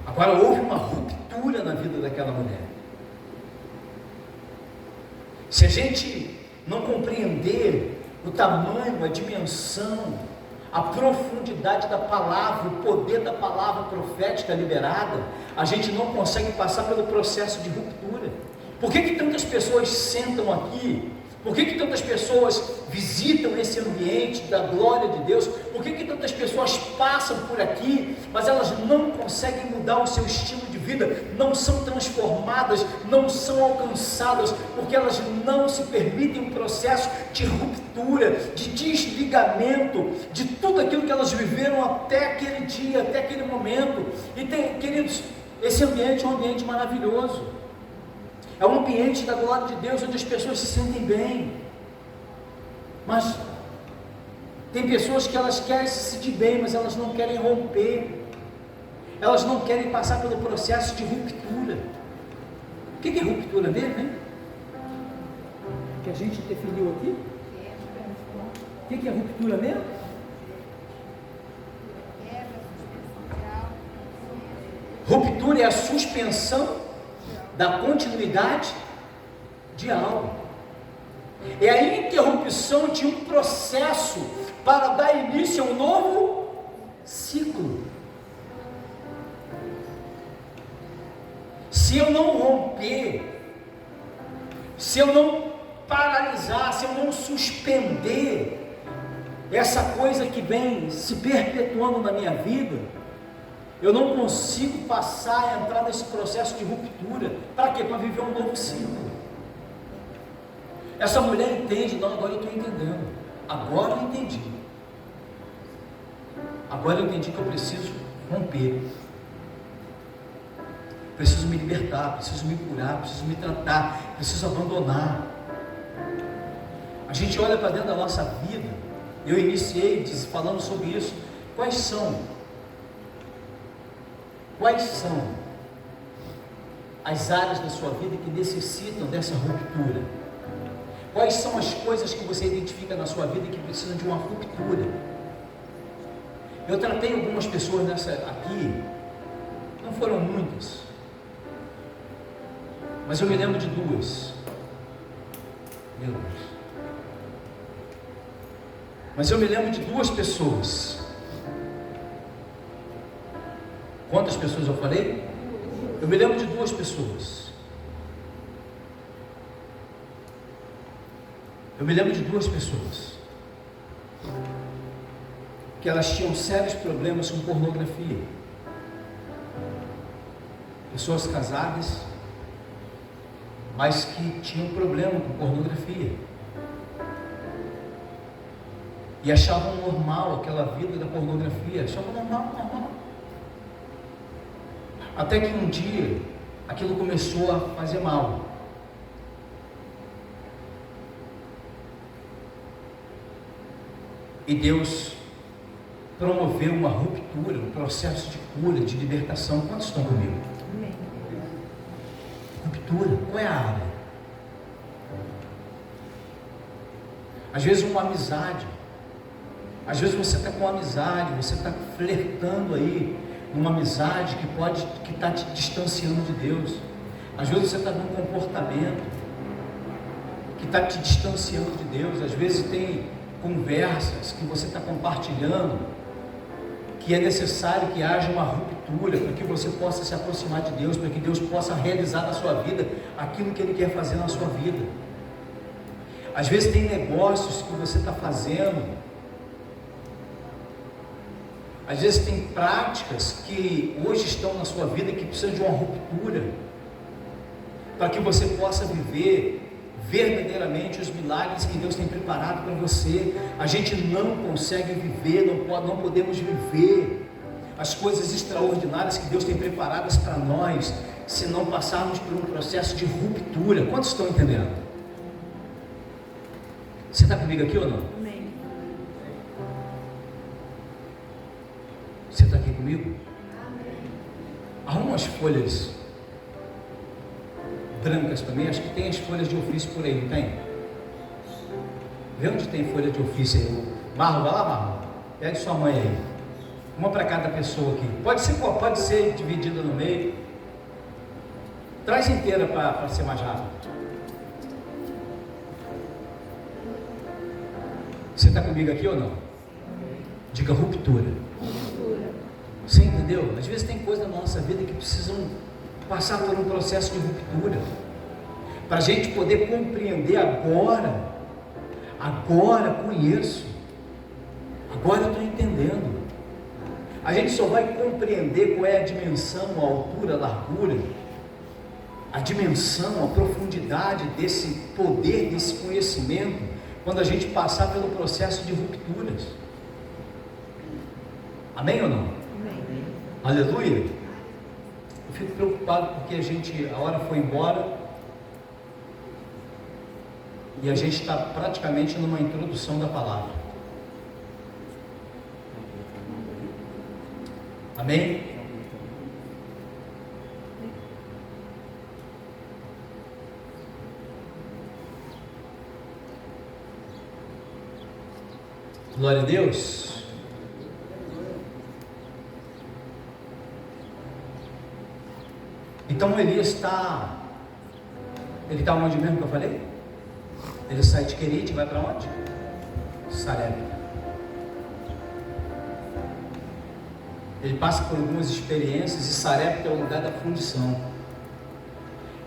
[SPEAKER 2] Agora houve uma ruptura na vida daquela mulher. Se a gente não compreender o tamanho, a dimensão, a profundidade da palavra, o poder da palavra profética liberada, a gente não consegue passar pelo processo de ruptura. Por que tantas pessoas sentam aqui? Por que tantas pessoas visitam esse ambiente da glória de Deus? Por que tantas pessoas passam por aqui, mas elas não conseguem mudar o seu estilo de vida, não são transformadas, não são alcançadas, porque elas não se permitem um processo de ruptura, de desligamento de tudo aquilo que elas viveram até aquele dia, até aquele momento. E queridos, esse ambiente é um ambiente maravilhoso. É um ambiente da glória de Deus, onde as pessoas se sentem bem. Mas tem pessoas que elas querem se sentir bem, mas elas não querem romper. Elas não querem passar pelo processo de ruptura. O que é ruptura mesmo, hein? Que a gente definiu aqui? O que é ruptura mesmo? Ruptura é a suspensão da continuidade de algo. É a interrupção de um processo para dar início a um novo ciclo. Se eu não romper, se eu não paralisar, se eu não suspender essa coisa que vem se perpetuando na minha vida, eu não consigo passar a entrar nesse processo de ruptura. Para quê? Para viver um novo ciclo. Essa mulher entende: não, agora eu estou entendendo. Agora eu entendi. Agora eu entendi que eu preciso romper. preciso me libertar, preciso me curar, preciso me tratar, preciso abandonar. A gente olha para dentro da nossa vida. Eu iniciei falando sobre isso. Quais são as áreas da sua vida que necessitam dessa ruptura? Quais são as coisas que você identifica na sua vida que precisam de uma ruptura? Eu tratei algumas pessoas aqui, não foram muitas, mas eu me lembro de duas. Meu Deus. Mas eu me lembro de duas pessoas. Quantas pessoas eu falei? Eu me lembro de duas pessoas. Eu me lembro de duas pessoas que elas tinham sérios problemas com pornografia. Pessoas casadas, mas que tinham problema com pornografia. E achavam normal aquela vida da pornografia, achavam normal. Até que um dia, aquilo começou a fazer mal. E Deus promoveu uma ruptura, um processo de cura, de libertação. Quantos estão comigo?
[SPEAKER 3] Amém.
[SPEAKER 2] Ruptura, qual é a área? Às vezes uma amizade. Às vezes você está com uma amizade, você está flertando aí, uma amizade que está te distanciando de Deus. Às vezes você está num comportamento que está te distanciando de Deus. Às vezes tem conversas que você está compartilhando, que é necessário que haja uma ruptura, para que você possa se aproximar de Deus, para que Deus possa realizar na sua vida aquilo que Ele quer fazer na sua vida. Às vezes tem negócios que você está fazendo, às vezes tem práticas que hoje estão na sua vida que precisam de uma ruptura, para que você possa viver verdadeiramente os milagres que Deus tem preparado para você. A gente não consegue viver, não podemos viver as coisas extraordinárias que Deus tem preparadas para nós, se não passarmos por um processo de ruptura. Quantos estão entendendo? Você está comigo aqui ou não?
[SPEAKER 3] Amém.
[SPEAKER 2] Você está aqui comigo? Arruma umas folhas brancas para mim. Acho que tem as folhas de ofício por aí, não tem? Vê onde tem folha de ofício aí. Marro, vai lá, Marro. Pede sua mãe aí. Uma para cada pessoa aqui. Pode ser dividida no meio. Traz inteira para ser mais rápido. Você está comigo aqui ou não? Diga ruptura. Você entendeu? Às vezes tem coisas na nossa vida que precisam passar por um processo de ruptura, para a gente poder compreender agora conheço, agora eu estou entendendo. A gente só vai compreender qual é a dimensão, a altura, a largura, a dimensão, a profundidade desse poder, desse conhecimento, quando a gente passar pelo processo de rupturas. Amém ou não?
[SPEAKER 3] Amém.
[SPEAKER 2] Aleluia. Eu fico preocupado porque a hora foi embora e a gente está praticamente numa introdução da palavra. Amém? Glória a Deus. Então Elias ele está onde mesmo que eu falei? Ele sai de Querite e vai para onde? Sarepta. Ele passa por algumas experiências e Sarepta é o lugar da fundição.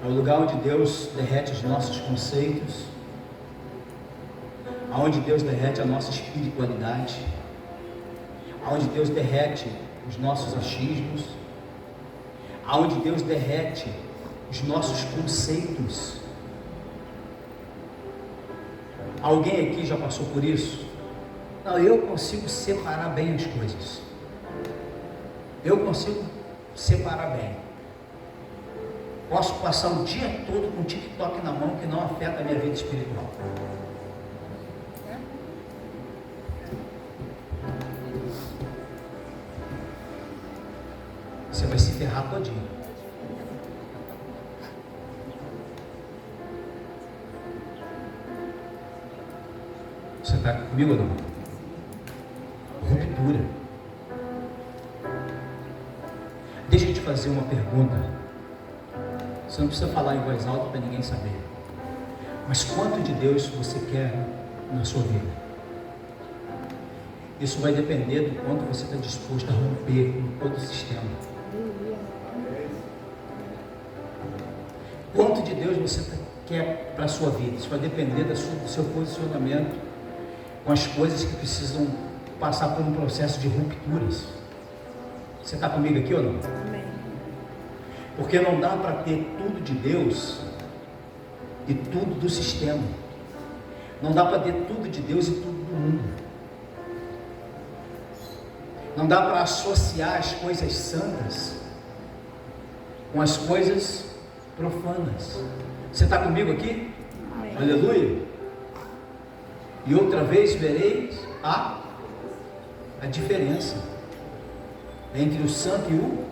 [SPEAKER 2] É o lugar onde Deus derrete os nossos conceitos, aonde Deus derrete a nossa espiritualidade, aonde Deus derrete os nossos achismos, aonde Deus derrete os nossos conceitos. Alguém aqui já passou por isso? Não, eu consigo separar bem as coisas. Eu consigo separar bem. Posso passar o dia todo com o TikTok na mão que não afeta a minha vida espiritual. Você vai se ferrar todinho. Você está comigo ou não? Ruptura. Deixa eu te fazer uma pergunta. Você não precisa falar em voz alta para ninguém saber. Mas quanto de Deus você quer na sua vida? Isso vai depender do quanto você está disposto a romper com todo o sistema. Quanto de Deus você quer para a sua vida? Isso vai depender do seu posicionamento com as coisas que precisam passar por um processo de rupturas. Você está comigo aqui ou não?
[SPEAKER 3] Amém.
[SPEAKER 2] Porque não dá para ter tudo de Deus e tudo do sistema. Não dá para ter tudo de Deus e tudo do mundo. Não dá para associar as coisas santas com as coisas profanas. Você está comigo aqui?
[SPEAKER 3] Amém.
[SPEAKER 2] Aleluia. E outra vez vereis a diferença entre o santo e o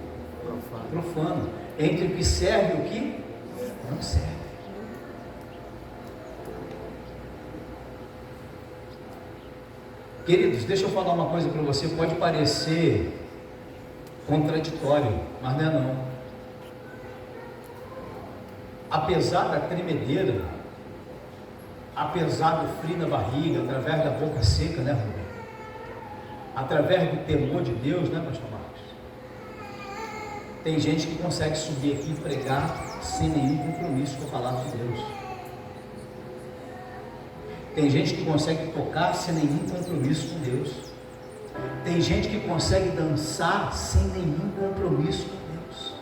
[SPEAKER 2] profano, entre o que serve e o que não serve. Queridos, deixa eu falar uma coisa para você, pode parecer contraditório, mas não é não. Apesar da tremedeira, apesar do frio na barriga, através da boca seca, né, Rubem? Através do temor de Deus, né, pastor Marcos? Tem gente que consegue subir aqui e pregar sem nenhum compromisso com a palavra de Deus. Tem gente que consegue tocar sem nenhum compromisso com Deus. Tem gente que consegue dançar sem nenhum compromisso com Deus.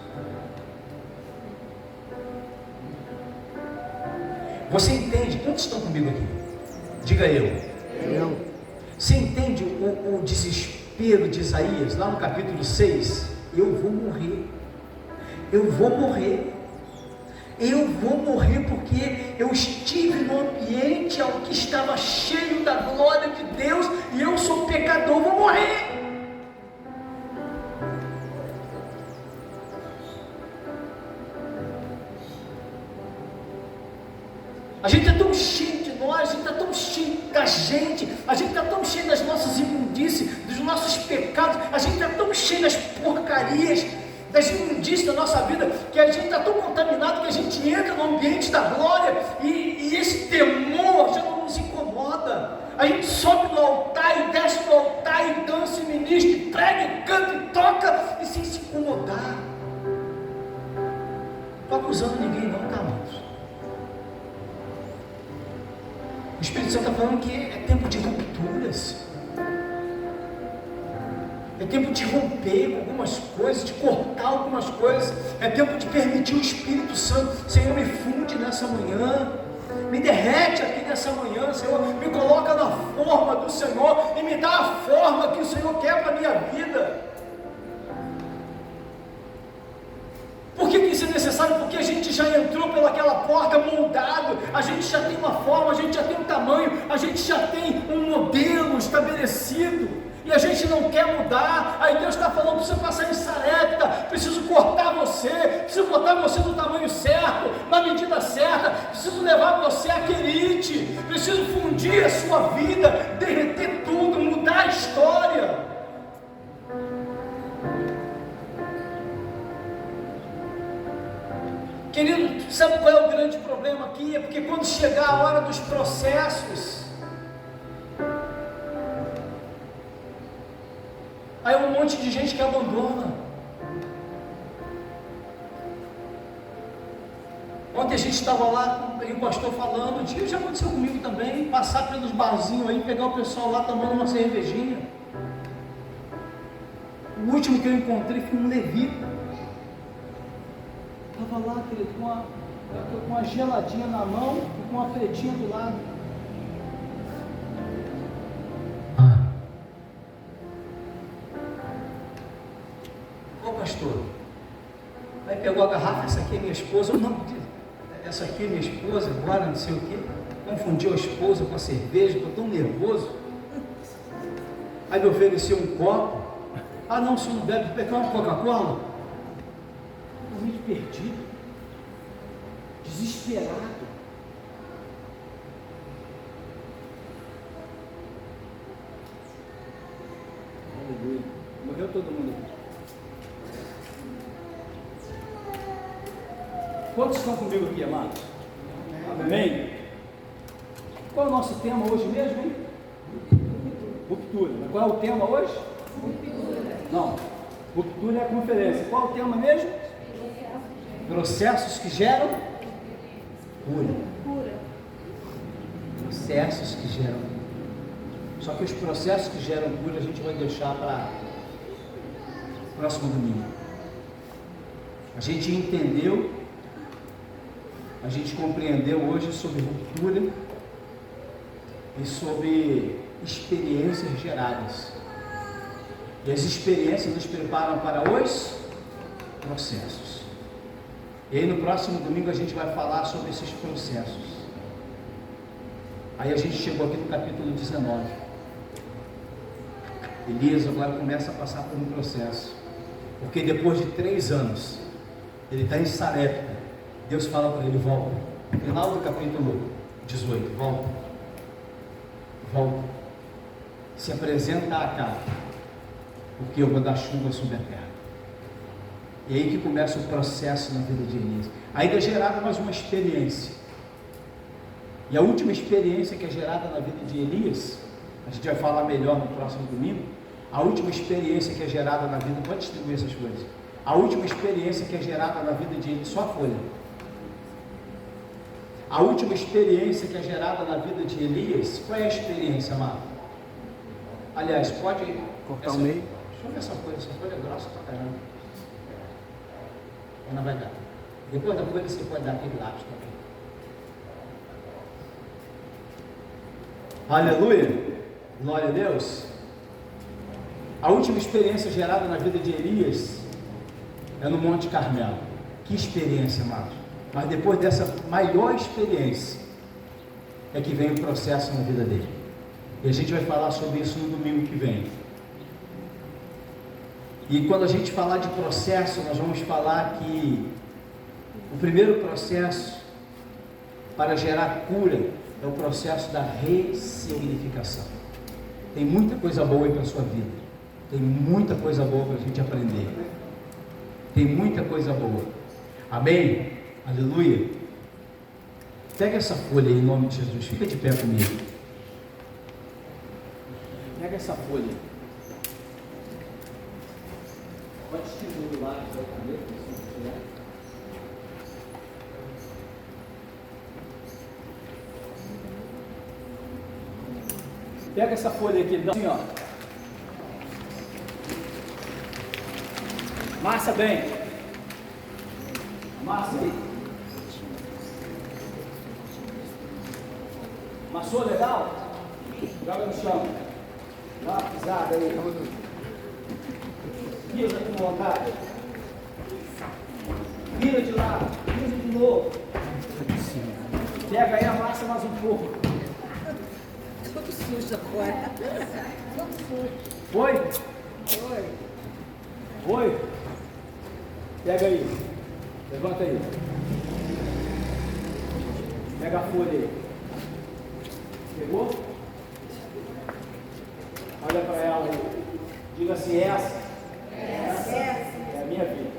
[SPEAKER 2] Você entende? Quantos estão comigo aqui? Diga eu. Você entende o desespero de Isaías, lá no capítulo 6? Eu vou morrer. Eu vou morrer. Eu vou morrer porque eu estive no ambiente que estava cheio da glória de Deus e eu sou pecador, vou morrer. A gente está tão cheio de nós, a gente está tão cheio da gente, a gente está tão cheio das nossas imundícies, dos nossos pecados, a gente está tão cheio das porcarias, das imundícies da nossa vida, que a gente está tão contaminado que a gente entra no ambiente da glória e esse temor já não nos incomoda. A gente sobe no altar e desce no altar e dança e ministra, e prega, e canta e toca e sem se incomodar. Não estou acusando ninguém não, tá, amados? O Espírito Santo está falando que é tempo de rupturas. É tempo de romper com algumas coisas, de cortar algumas coisas. É tempo de permitir o Espírito Santo. Senhor, me funde nessa manhã. Me derrete aqui nessa manhã, Senhor. Me coloca na forma do Senhor e me dá a forma que o Senhor quer para a minha vida. Por que isso é necessário? Porque a gente já entrou pelaquela porta moldado, a gente já tem uma forma, a gente já tem um tamanho, a gente já tem um modelo estabelecido. E a gente não quer mudar. Aí Deus está falando, precisa passar em Sarepta, preciso cortar você, preciso botar você no tamanho certo, na medida certa, preciso levar você a Querite, preciso fundir a sua vida, derreter tudo, mudar a história. Querido, sabe qual é o grande problema aqui? É porque quando chegar a hora dos processos, aí um monte de gente que abandona. Ontem a gente estava lá, e o pastor falando, isso já aconteceu comigo também, passar pelos barzinhos aí, pegar o pessoal lá tomando uma cervejinha. O último que eu encontrei foi um levita. Estava lá, querido, com uma geladinha na mão e com uma pretinha do lado. Ô pastor, vai pegou a garrafa, essa aqui é minha esposa, não, essa aqui é minha esposa, agora não sei o que, confundiu a esposa com a cerveja, estou tão nervoso. Aí me ofereceu um copo, ah não, se não bebe, pegar uma Coca-Cola, totalmente perdido, desesperado. Aleluia. Morreu todo mundo aqui. Quantos estão comigo aqui, amados? Amém? Qual é o nosso tema hoje mesmo, hein? Ruptura. Mas qual é o tema hoje? Ruptura. Não. Ruptura é a conferência. Qual é o tema mesmo? Processos que geram cura. Processos que geram cura. Só que os processos que geram cura a gente vai deixar para o próximo domingo. A gente entendeu, a gente compreendeu hoje sobre ruptura e sobre experiências geradas. E as experiências nos preparam para os processos. E aí no próximo domingo a gente vai falar sobre esses processos. Aí a gente chegou aqui no capítulo 19. Elias agora começa a passar por um processo, porque depois de 3 anos, ele está em Sarepta, Deus fala para ele, volta, final do capítulo 18, volta, se apresenta a Acabe, porque eu vou dar chuva sobre a terra. E aí que começa o processo na vida de Elias. Ainda é gerada mais uma experiência, e a última experiência que é gerada na vida de Elias, a gente vai falar melhor no próximo domingo. A última experiência que é gerada na vida, pode distribuir essas coisas. A última experiência que é gerada na vida de Elias, só a folha. A última experiência que é gerada na vida de Elias, qual é a experiência, amado? Aliás, pode
[SPEAKER 4] cortar o meio.
[SPEAKER 2] Deixa eu ver essa folha é grossa pra caramba. Não vai dar. Depois da folha você pode dar aquele lápis também. Aleluia! Glória a Deus! A última experiência gerada na vida de Elias é no Monte Carmelo. Que experiência, amados! Mas depois dessa maior experiência é que vem o processo na vida dele. E a gente vai falar sobre isso no domingo que vem. E quando a gente falar de processo, nós vamos falar que o primeiro processo para gerar cura é o processo da ressignificação. Tem muita coisa boa aí para a sua vida. Tem muita coisa boa para a gente aprender. Tem muita coisa boa. Amém? Aleluia. Pega essa folha aí em nome de Jesus. Fica de pé comigo. Pega essa folha. Pode distribuir o lápis da caneta, se quiser. Pega essa folha aqui, assim, ó. Amassa bem. Amassa aí. Amassou legal? Joga no chão. Dá uma pisada aí. Pisa com vontade. Vira de lado. Pisa de novo. Pega aí, amassa mais um pouco.
[SPEAKER 3] Tudo sujo agora. Tudo sujo.
[SPEAKER 2] Foi?
[SPEAKER 3] Oi.
[SPEAKER 2] Foi? Pega aí. Levanta aí. Pega a folha aí. Pegou? Olha para ela aí. Diga assim, essa é a minha vida.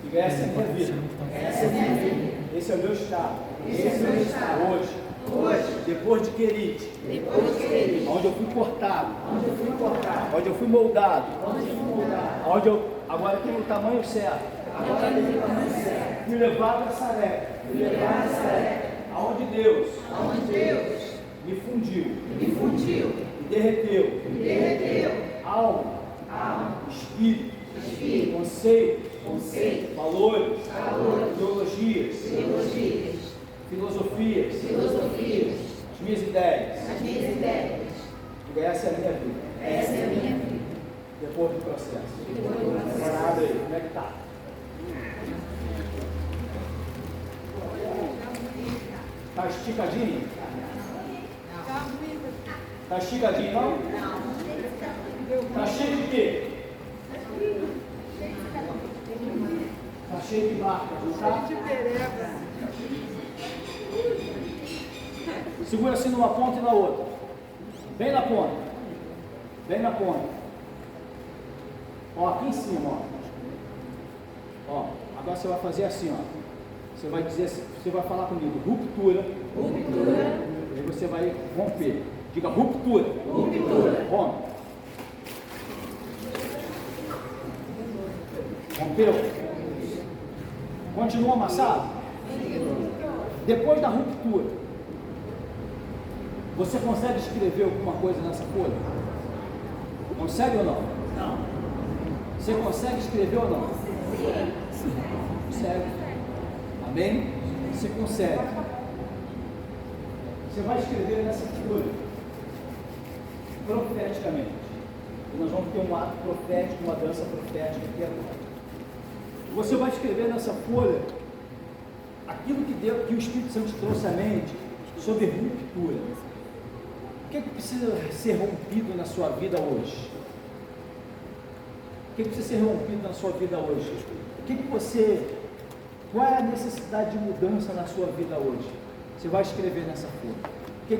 [SPEAKER 2] Diga, essa é a minha vida. Esse é o meu estado. Hoje. Depois de Querite. Onde eu fui cortado. Onde eu fui moldado. Agora tem o tamanho certo. Fui levado a Saré. Aonde Deus me fundiu. Me derreteu. Alma. Espírito. Conceito. Valores. Teologias. Filosofias. As minhas ideias. Essa é a minha vida. Depois do processo. processo? Agora abre aí, como é que tá? Tá esticadinho? Tá esticadinho, não? Tá cheio de quê? Tá cheio de marcas, não tá? Segura assim numa ponta e na outra. Bem na ponta. Bem na ponta. Ó, aqui em cima, ó. Ó, agora você vai fazer assim, ó. Você vai dizer assim, você vai falar comigo, ruptura. Ruptura. Aí você vai romper. Diga ruptura. Ruptura. Rompe. Rompeu. Continua amassado. Depois da ruptura, você consegue escrever alguma coisa nessa folha? Consegue ou não? Não. Você consegue escrever ou não? Sim. Consegue. Amém? Você consegue. Você vai escrever nessa folha profeticamente. E nós vamos ter um ato profético, uma dança profética aqui agora. Você vai escrever nessa folha aquilo que o Espírito Santo trouxe à mente sobre ruptura. O que precisa ser rompido na sua vida hoje? O que precisa ser rompido na sua vida hoje? Qual é a necessidade de mudança na sua vida hoje? Você vai escrever nessa folha. O que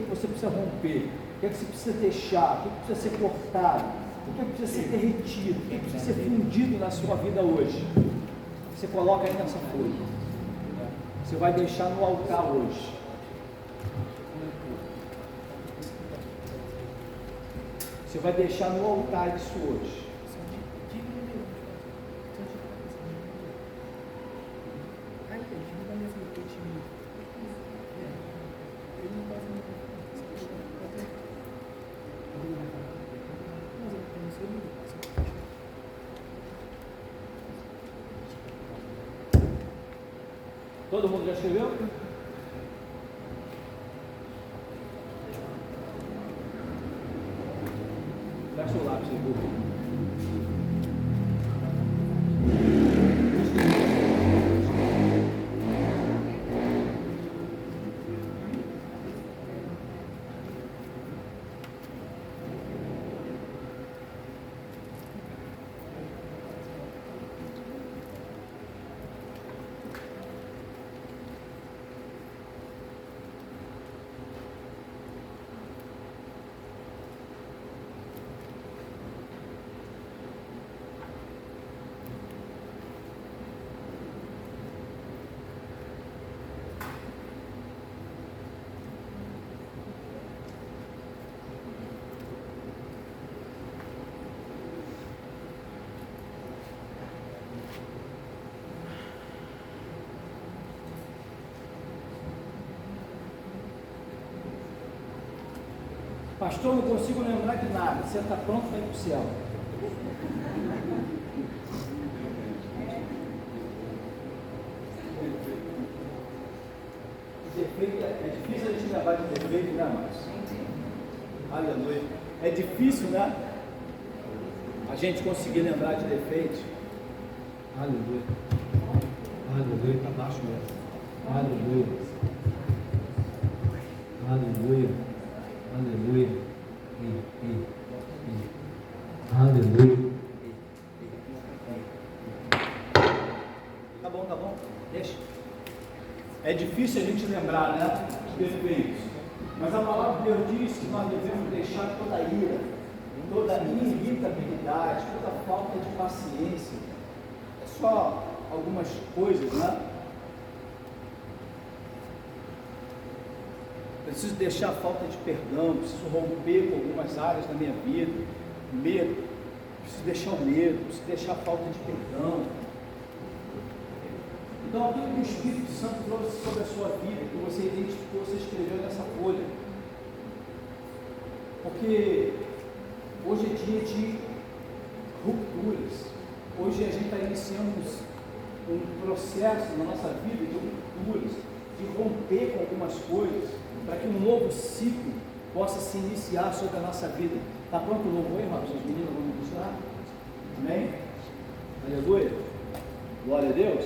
[SPEAKER 2] você precisa romper? O que você precisa deixar? O que precisa ser cortado? O que precisa ser derretido? O que precisa ser fundido na sua vida hoje? Você coloca aí nessa folha. Você vai deixar no altar hoje. Você vai deixar no altar isso hoje. Todo mundo já escreveu? Fecha o lápis aí, Google. Pastor, não consigo lembrar de nada. Você está pronto para ir para o céu. Defeito, é difícil a gente lembrar de defeito, né, Márcio? Aleluia. É difícil, né? A gente conseguir lembrar de defeito. Aleluia. Aleluia. Está baixo mesmo. Aleluia. Aleluia. Aleluia. Aleluia. Tá bom. Deixa. É difícil a gente lembrar, né? Os defeitos. Mas a palavra de Deus diz que nós devemos deixar toda ira, toda irritabilidade, toda falta de paciência. É só algumas coisas, né? Preciso deixar a falta de perdão, preciso romper com algumas áreas da minha vida, medo, preciso deixar o medo, preciso deixar a falta de perdão. Então, aquilo que o Espírito Santo trouxe sobre a sua vida, que você identificou, você escreveu nessa folha. Porque hoje é dia de rupturas. Hoje a gente está iniciando um processo na nossa vida de rupturas, de romper com algumas coisas, para que um novo ciclo possa se iniciar sobre a nossa vida. Está pronto o louvor aí, Robson? Os meninos vão ministrar? Amém? Aleluia. Glória a Deus.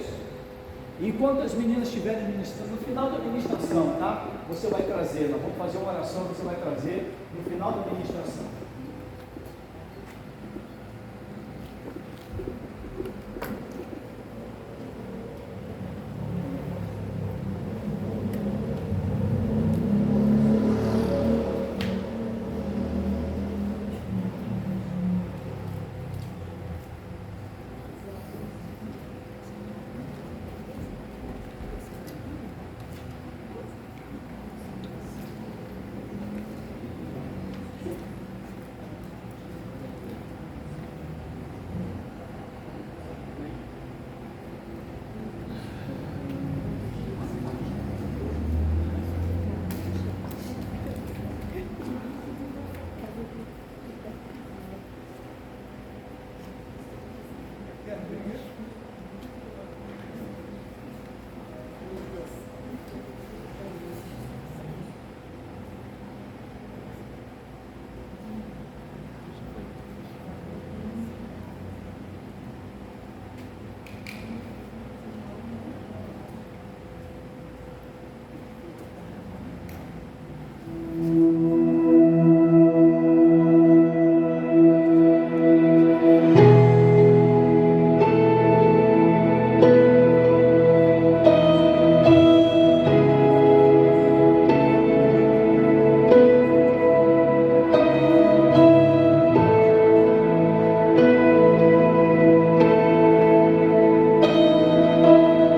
[SPEAKER 2] E enquanto as meninas estiverem ministrando, no final da ministração, tá? Você vai trazer, nós vamos fazer uma oração, você vai trazer no final da ministração.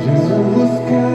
[SPEAKER 4] Desfoca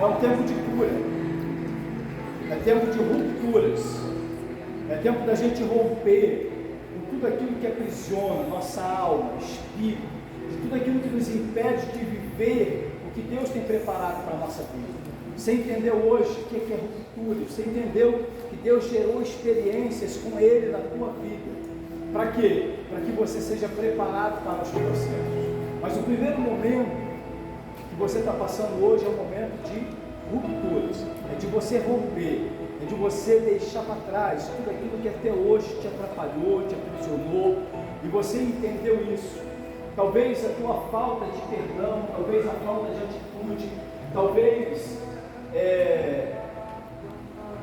[SPEAKER 4] É um tempo de cura. É tempo de rupturas. É tempo da gente romper com tudo aquilo que aprisiona nossa alma, espírito, de tudo aquilo que nos impede de viver o que Deus tem preparado para a nossa vida. Você entendeu hoje o que é ruptura? Você entendeu que Deus gerou experiências com Ele na tua vida. Para quê? Para que você seja preparado para os processos. Mas o primeiro momento que você está passando hoje é um momento de rupturas. É de você romper. É de você deixar para trás tudo aquilo que até hoje te atrapalhou, te aprisionou. E você entendeu isso. Talvez a tua falta de perdão, talvez a falta de atitude, talvez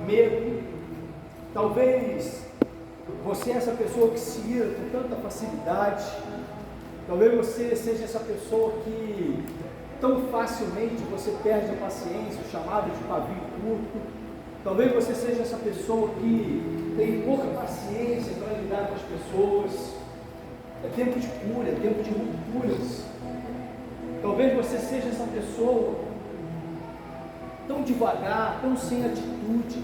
[SPEAKER 4] medo, talvez você é essa pessoa que se ira com tanta facilidade, talvez você seja essa pessoa que tão facilmente você perde a paciência, o chamado de pavio curto, talvez você seja essa pessoa que tem pouca paciência para lidar com as pessoas. É tempo de cura, é tempo de rupturas. Talvez você seja essa pessoa tão devagar, tão sem atitude,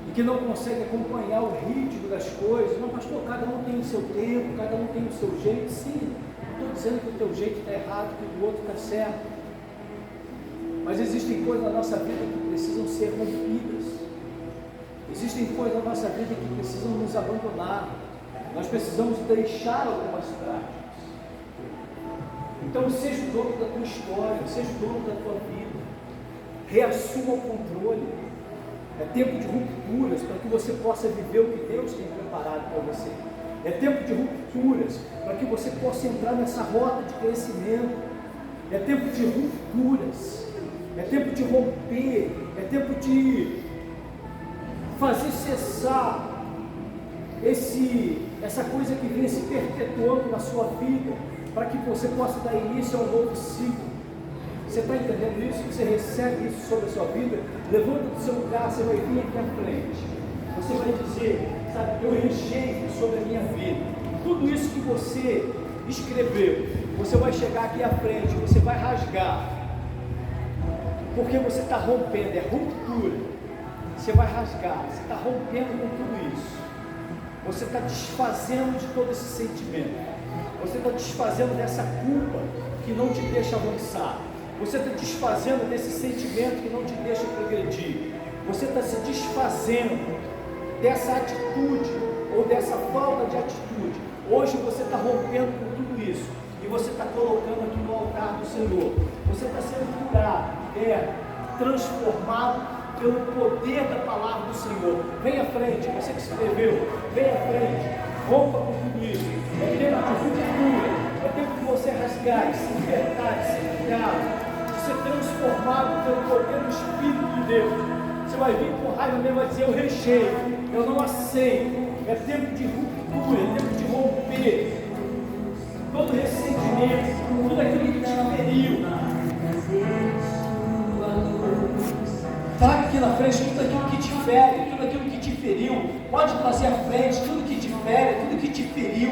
[SPEAKER 4] e que não consegue acompanhar o ritmo das coisas. Não, pastor, cada um tem o seu tempo, cada um tem o seu jeito. Sim, não estou dizendo que o teu jeito está errado, que o do outro está certo, mas existem coisas na nossa vida que precisam ser rompidas. Existem coisas na nossa vida que precisam nos abandonar. Nós precisamos deixar algumas práticas. Então seja o dono da tua história, seja o dono da tua vida. Reassuma o controle. É tempo de rupturas para que você possa viver o que Deus tem preparado para você. É tempo de rupturas para que você possa entrar nessa rota de crescimento. É tempo de rupturas. É tempo de romper. É tempo de fazer cessar essa coisa que vem se perpetuando na sua vida, para que você possa dar início a um novo ciclo. Você está entendendo isso? Você recebe isso sobre a sua vida? Levanta do seu lugar, você vai vir aqui à frente. Você vai dizer, sabe, eu rejeito sobre a minha vida. Tudo isso que você escreveu, você vai chegar aqui à frente, você vai rasgar. Porque você está rompendo, é ruptura. Você vai rasgar, você está rompendo com tudo isso. Você está desfazendo de todo esse sentimento. Você está desfazendo dessa culpa que não te deixa avançar. Você está desfazendo desse sentimento que não te deixa progredir. Você está se desfazendo dessa atitude ou dessa falta de atitude. Hoje você está rompendo com tudo isso e você está colocando aqui no altar do Senhor. Você está sendo curado, transformado pelo poder da palavra do Senhor. Vem à frente, você que escreveu, vem à frente, rompa com tudo isso. É tempo de ruptura, é tempo de você rasgar, de se libertar, de ser curado, de ser transformado pelo poder do Espírito de Deus. Você vai vir com raiva mesmo, vai dizer, eu rejeito, eu não aceito. É tempo de ruptura, é tempo de romper todo ressentimento, tudo aquilo que te feriu. Traga aqui na frente tudo aquilo que te fere, tudo aquilo que te feriu. Pode trazer à frente tudo que te fere, tudo que te feriu.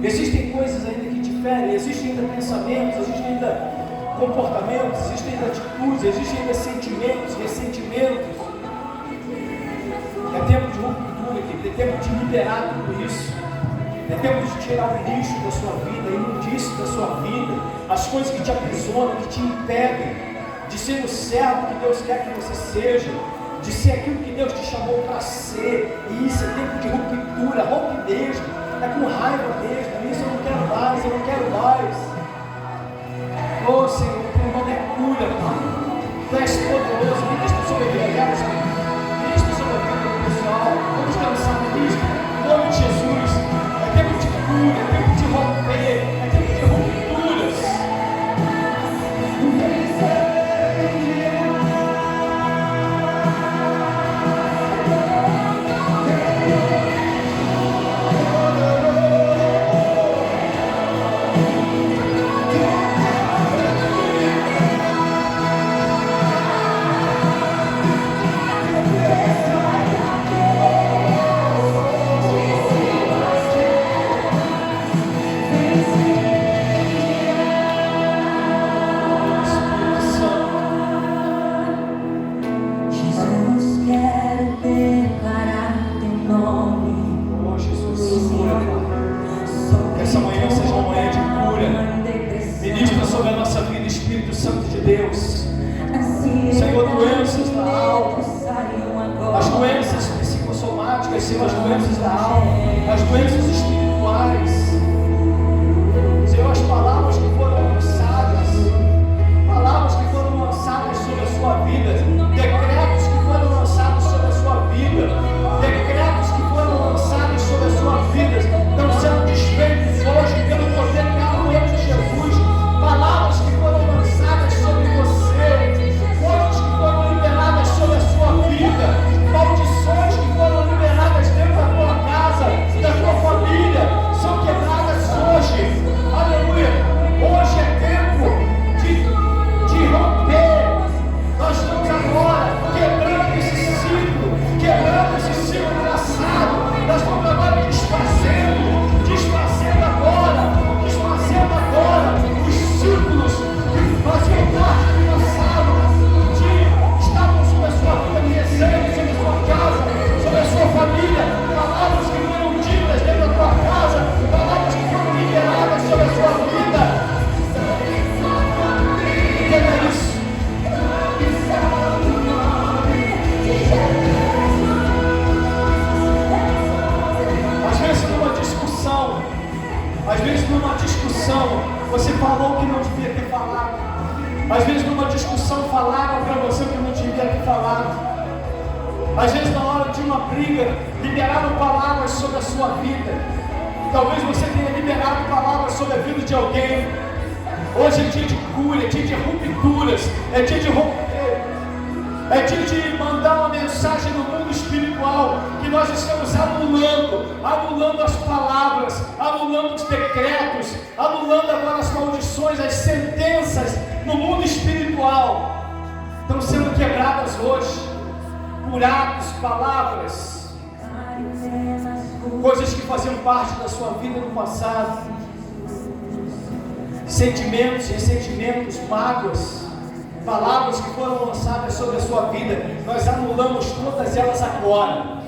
[SPEAKER 4] Existem coisas ainda que te ferem, existem ainda pensamentos, existem ainda comportamentos, existem ainda atitudes, existem ainda sentimentos, ressentimentos. É tempo de ruptura, querido, é tempo de liberar tudo isso. É tempo de tirar o lixo da sua vida, a imundície da sua vida, as coisas que te aprisionam, que te impedem de ser o servo que Deus quer que você seja, de ser aquilo que Deus te chamou para ser. E isso é tempo de ruptura, rompe mesmo, é com raiva mesmo. Isso eu não quero mais, eu não quero mais. Oh Senhor, teu nome é cura, Pai. Tu és poderoso, ministra sobre a vida delas, ministra sobre a vida do pessoal. Vamos dançar ministro, em nome de Jesus. É tempo de cura, é tempo de romper, é tempo de rupturas. Santo de Deus. Senhor, doenças da alma, as doenças psicossomáticas, Senhor, as doenças da alma, as doenças espirituais, Senhor, as palavras que foram lançadas sobre a sua vida, decretos que foram lançados sobre a sua vida, decretos que foram lançados sobre a sua vida, estão sendo desfeitos hoje pelo poder que há no nome de Jesus. Palavras que foram lançadas sobre você, coisas que foram liberadas sobre a sua vida, maldições que foram liberadas dentro da tua casa, da tua família, são quebradas hoje. Aleluia! Hoje é tempo de romper. Nós estamos agora quebrando esse ciclo passado. Nós estamos agora desfazendo agora os círculos que faziam parte do passado, que estavam sobre a sua vida, que recebem sobre a sua casa, sobre a sua família, palavras que foram ditas dentro da tua casa, palavras que foram liberadas sobre a sua vida. Entenda isso. Às vezes numa discussão você falou o que não devia ter falado. Às vezes numa discussão falaram para você o que não devia ter falado. Às vezes na hora de uma briga liberaram palavras sobre a sua vida. Talvez você tenha liberado palavras sobre a vida de alguém. Hoje é dia de cura, é dia de rupturas, é dia de romper, é dia de mandar uma mensagem no mundo espiritual, que nós estamos anulando as palavras, anulando os decretos, anulando agora as maldições, as sentenças no mundo espiritual, estão sendo quebradas hoje, por atos, palavras, coisas que faziam parte da sua vida no passado, sentimentos, ressentimentos, mágoas, palavras que foram lançadas sobre a sua vida. Nós anulamos todas elas agora.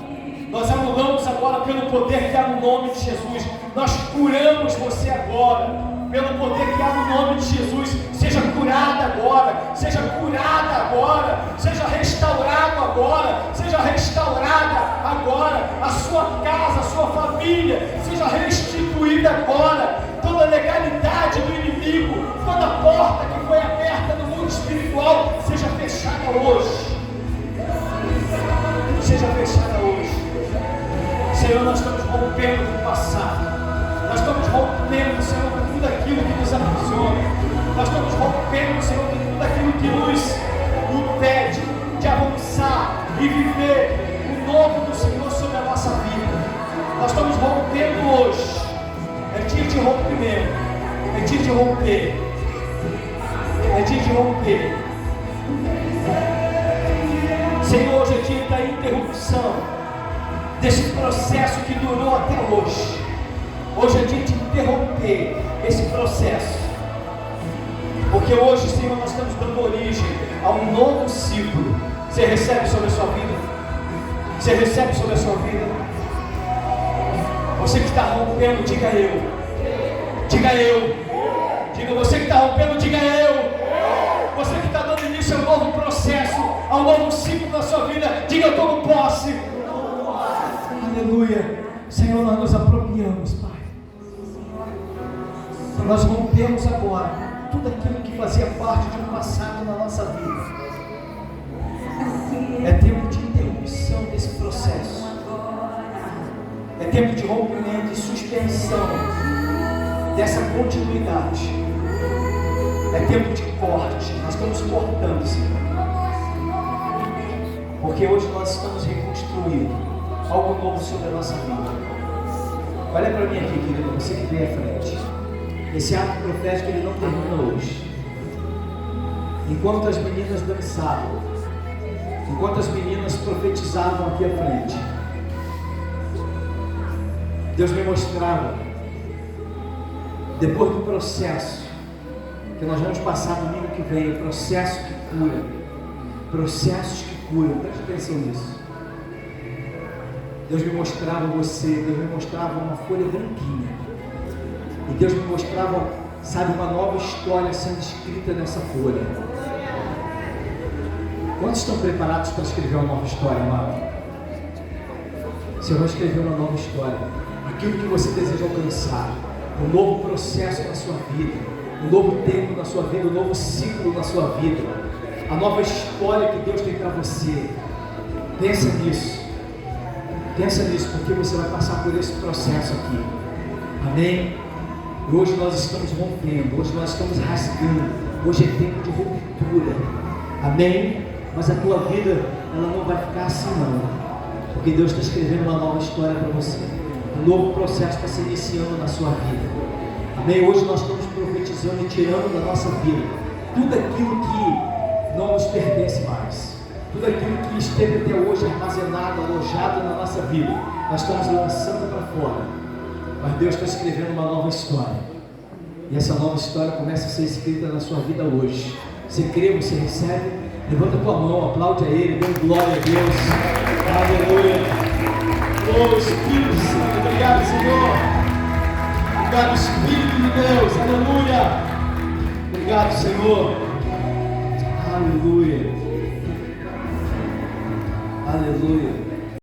[SPEAKER 4] Nós anulamos agora pelo poder que há no nome de Jesus. Nós curamos você agora pelo poder que há no nome de Jesus. Seja curada agora, seja curada agora, seja restaurado agora, seja restaurada agora. A sua casa, a sua família, seja restituída agora. Toda legalidade do inimigo, toda porta que foi aberta no mundo espiritual, seja fechada hoje. Seja fechada hoje. Senhor, nós estamos rompendo com o passado. Nós estamos rompendo, Senhor, com tudo aquilo que nos aprisiona. Nós estamos rompendo, Senhor, com tudo aquilo que nos impede de avançar e viver o novo do Senhor sobre a nossa vida. Nós estamos rompendo hoje. É dia de rompimento. É dia de romper. É dia de romper. Senhor, hoje é dia da interrupção desse processo que durou até hoje. Hoje é dia de interromper esse processo. Porque hoje, Senhor, nós estamos dando origem a um novo ciclo. Você recebe sobre a sua vida? Você recebe sobre a sua vida? Você que está rompendo, diga eu. Diga eu. Diga você que está rompendo, diga eu. Você que está dando início a um novo processo, a um novo ciclo da sua vida, diga eu tomo posse. Aleluia. Senhor, nós nos apropriamos, Pai. Nós rompemos agora tudo aquilo que fazia parte de um passado na nossa vida. É tempo de interrupção desse processo. É tempo de rompimento e suspensão dessa continuidade. É tempo de corte. Nós estamos cortando, Senhor. Porque hoje nós estamos reconstruindo algo novo sobre a nossa vida. Olha para mim aqui, querido, você que vem à frente. Esse ato profético ele não termina hoje. Enquanto as meninas dançavam, enquanto as meninas profetizavam aqui à frente, Deus me mostrava, depois do processo que nós vamos passar domingo que vem, o processo que cura, processos que curam, preste atenção nisso. Deus me mostrava você, Deus me mostrava uma folha branquinha, e Deus me mostrava sabe, uma nova história sendo escrita nessa folha. Quantos estão preparados para escrever uma nova história, amado? O Senhor vai escrever uma nova história. Aquilo que você deseja alcançar, um novo processo na sua vida, um novo tempo na sua vida, um novo ciclo na sua vida, a nova história que Deus tem para você. Pensa nisso, porque você vai passar por esse processo aqui, amém? E hoje nós estamos rompendo, hoje nós estamos rasgando, hoje é tempo de ruptura, amém? Mas a tua vida, ela não vai ficar assim não, porque Deus está escrevendo uma nova história para você, um novo processo está se iniciando na sua vida, amém? Hoje nós estamos profetizando e tirando da nossa vida tudo aquilo que não nos pertence mais, tudo aquilo que esteve até hoje armazenado, alojado na nossa vida, nós estamos lançando para fora, mas Deus está escrevendo uma nova história, e essa nova história começa a ser escrita na sua vida hoje. Você crê, você recebe? Levanta a tua mão, aplaude a Ele, dê glória a Deus, aleluia. Oh Espírito Santo, obrigado Senhor, obrigado Espírito de Deus, aleluia, obrigado Senhor, aleluia. Aleluia.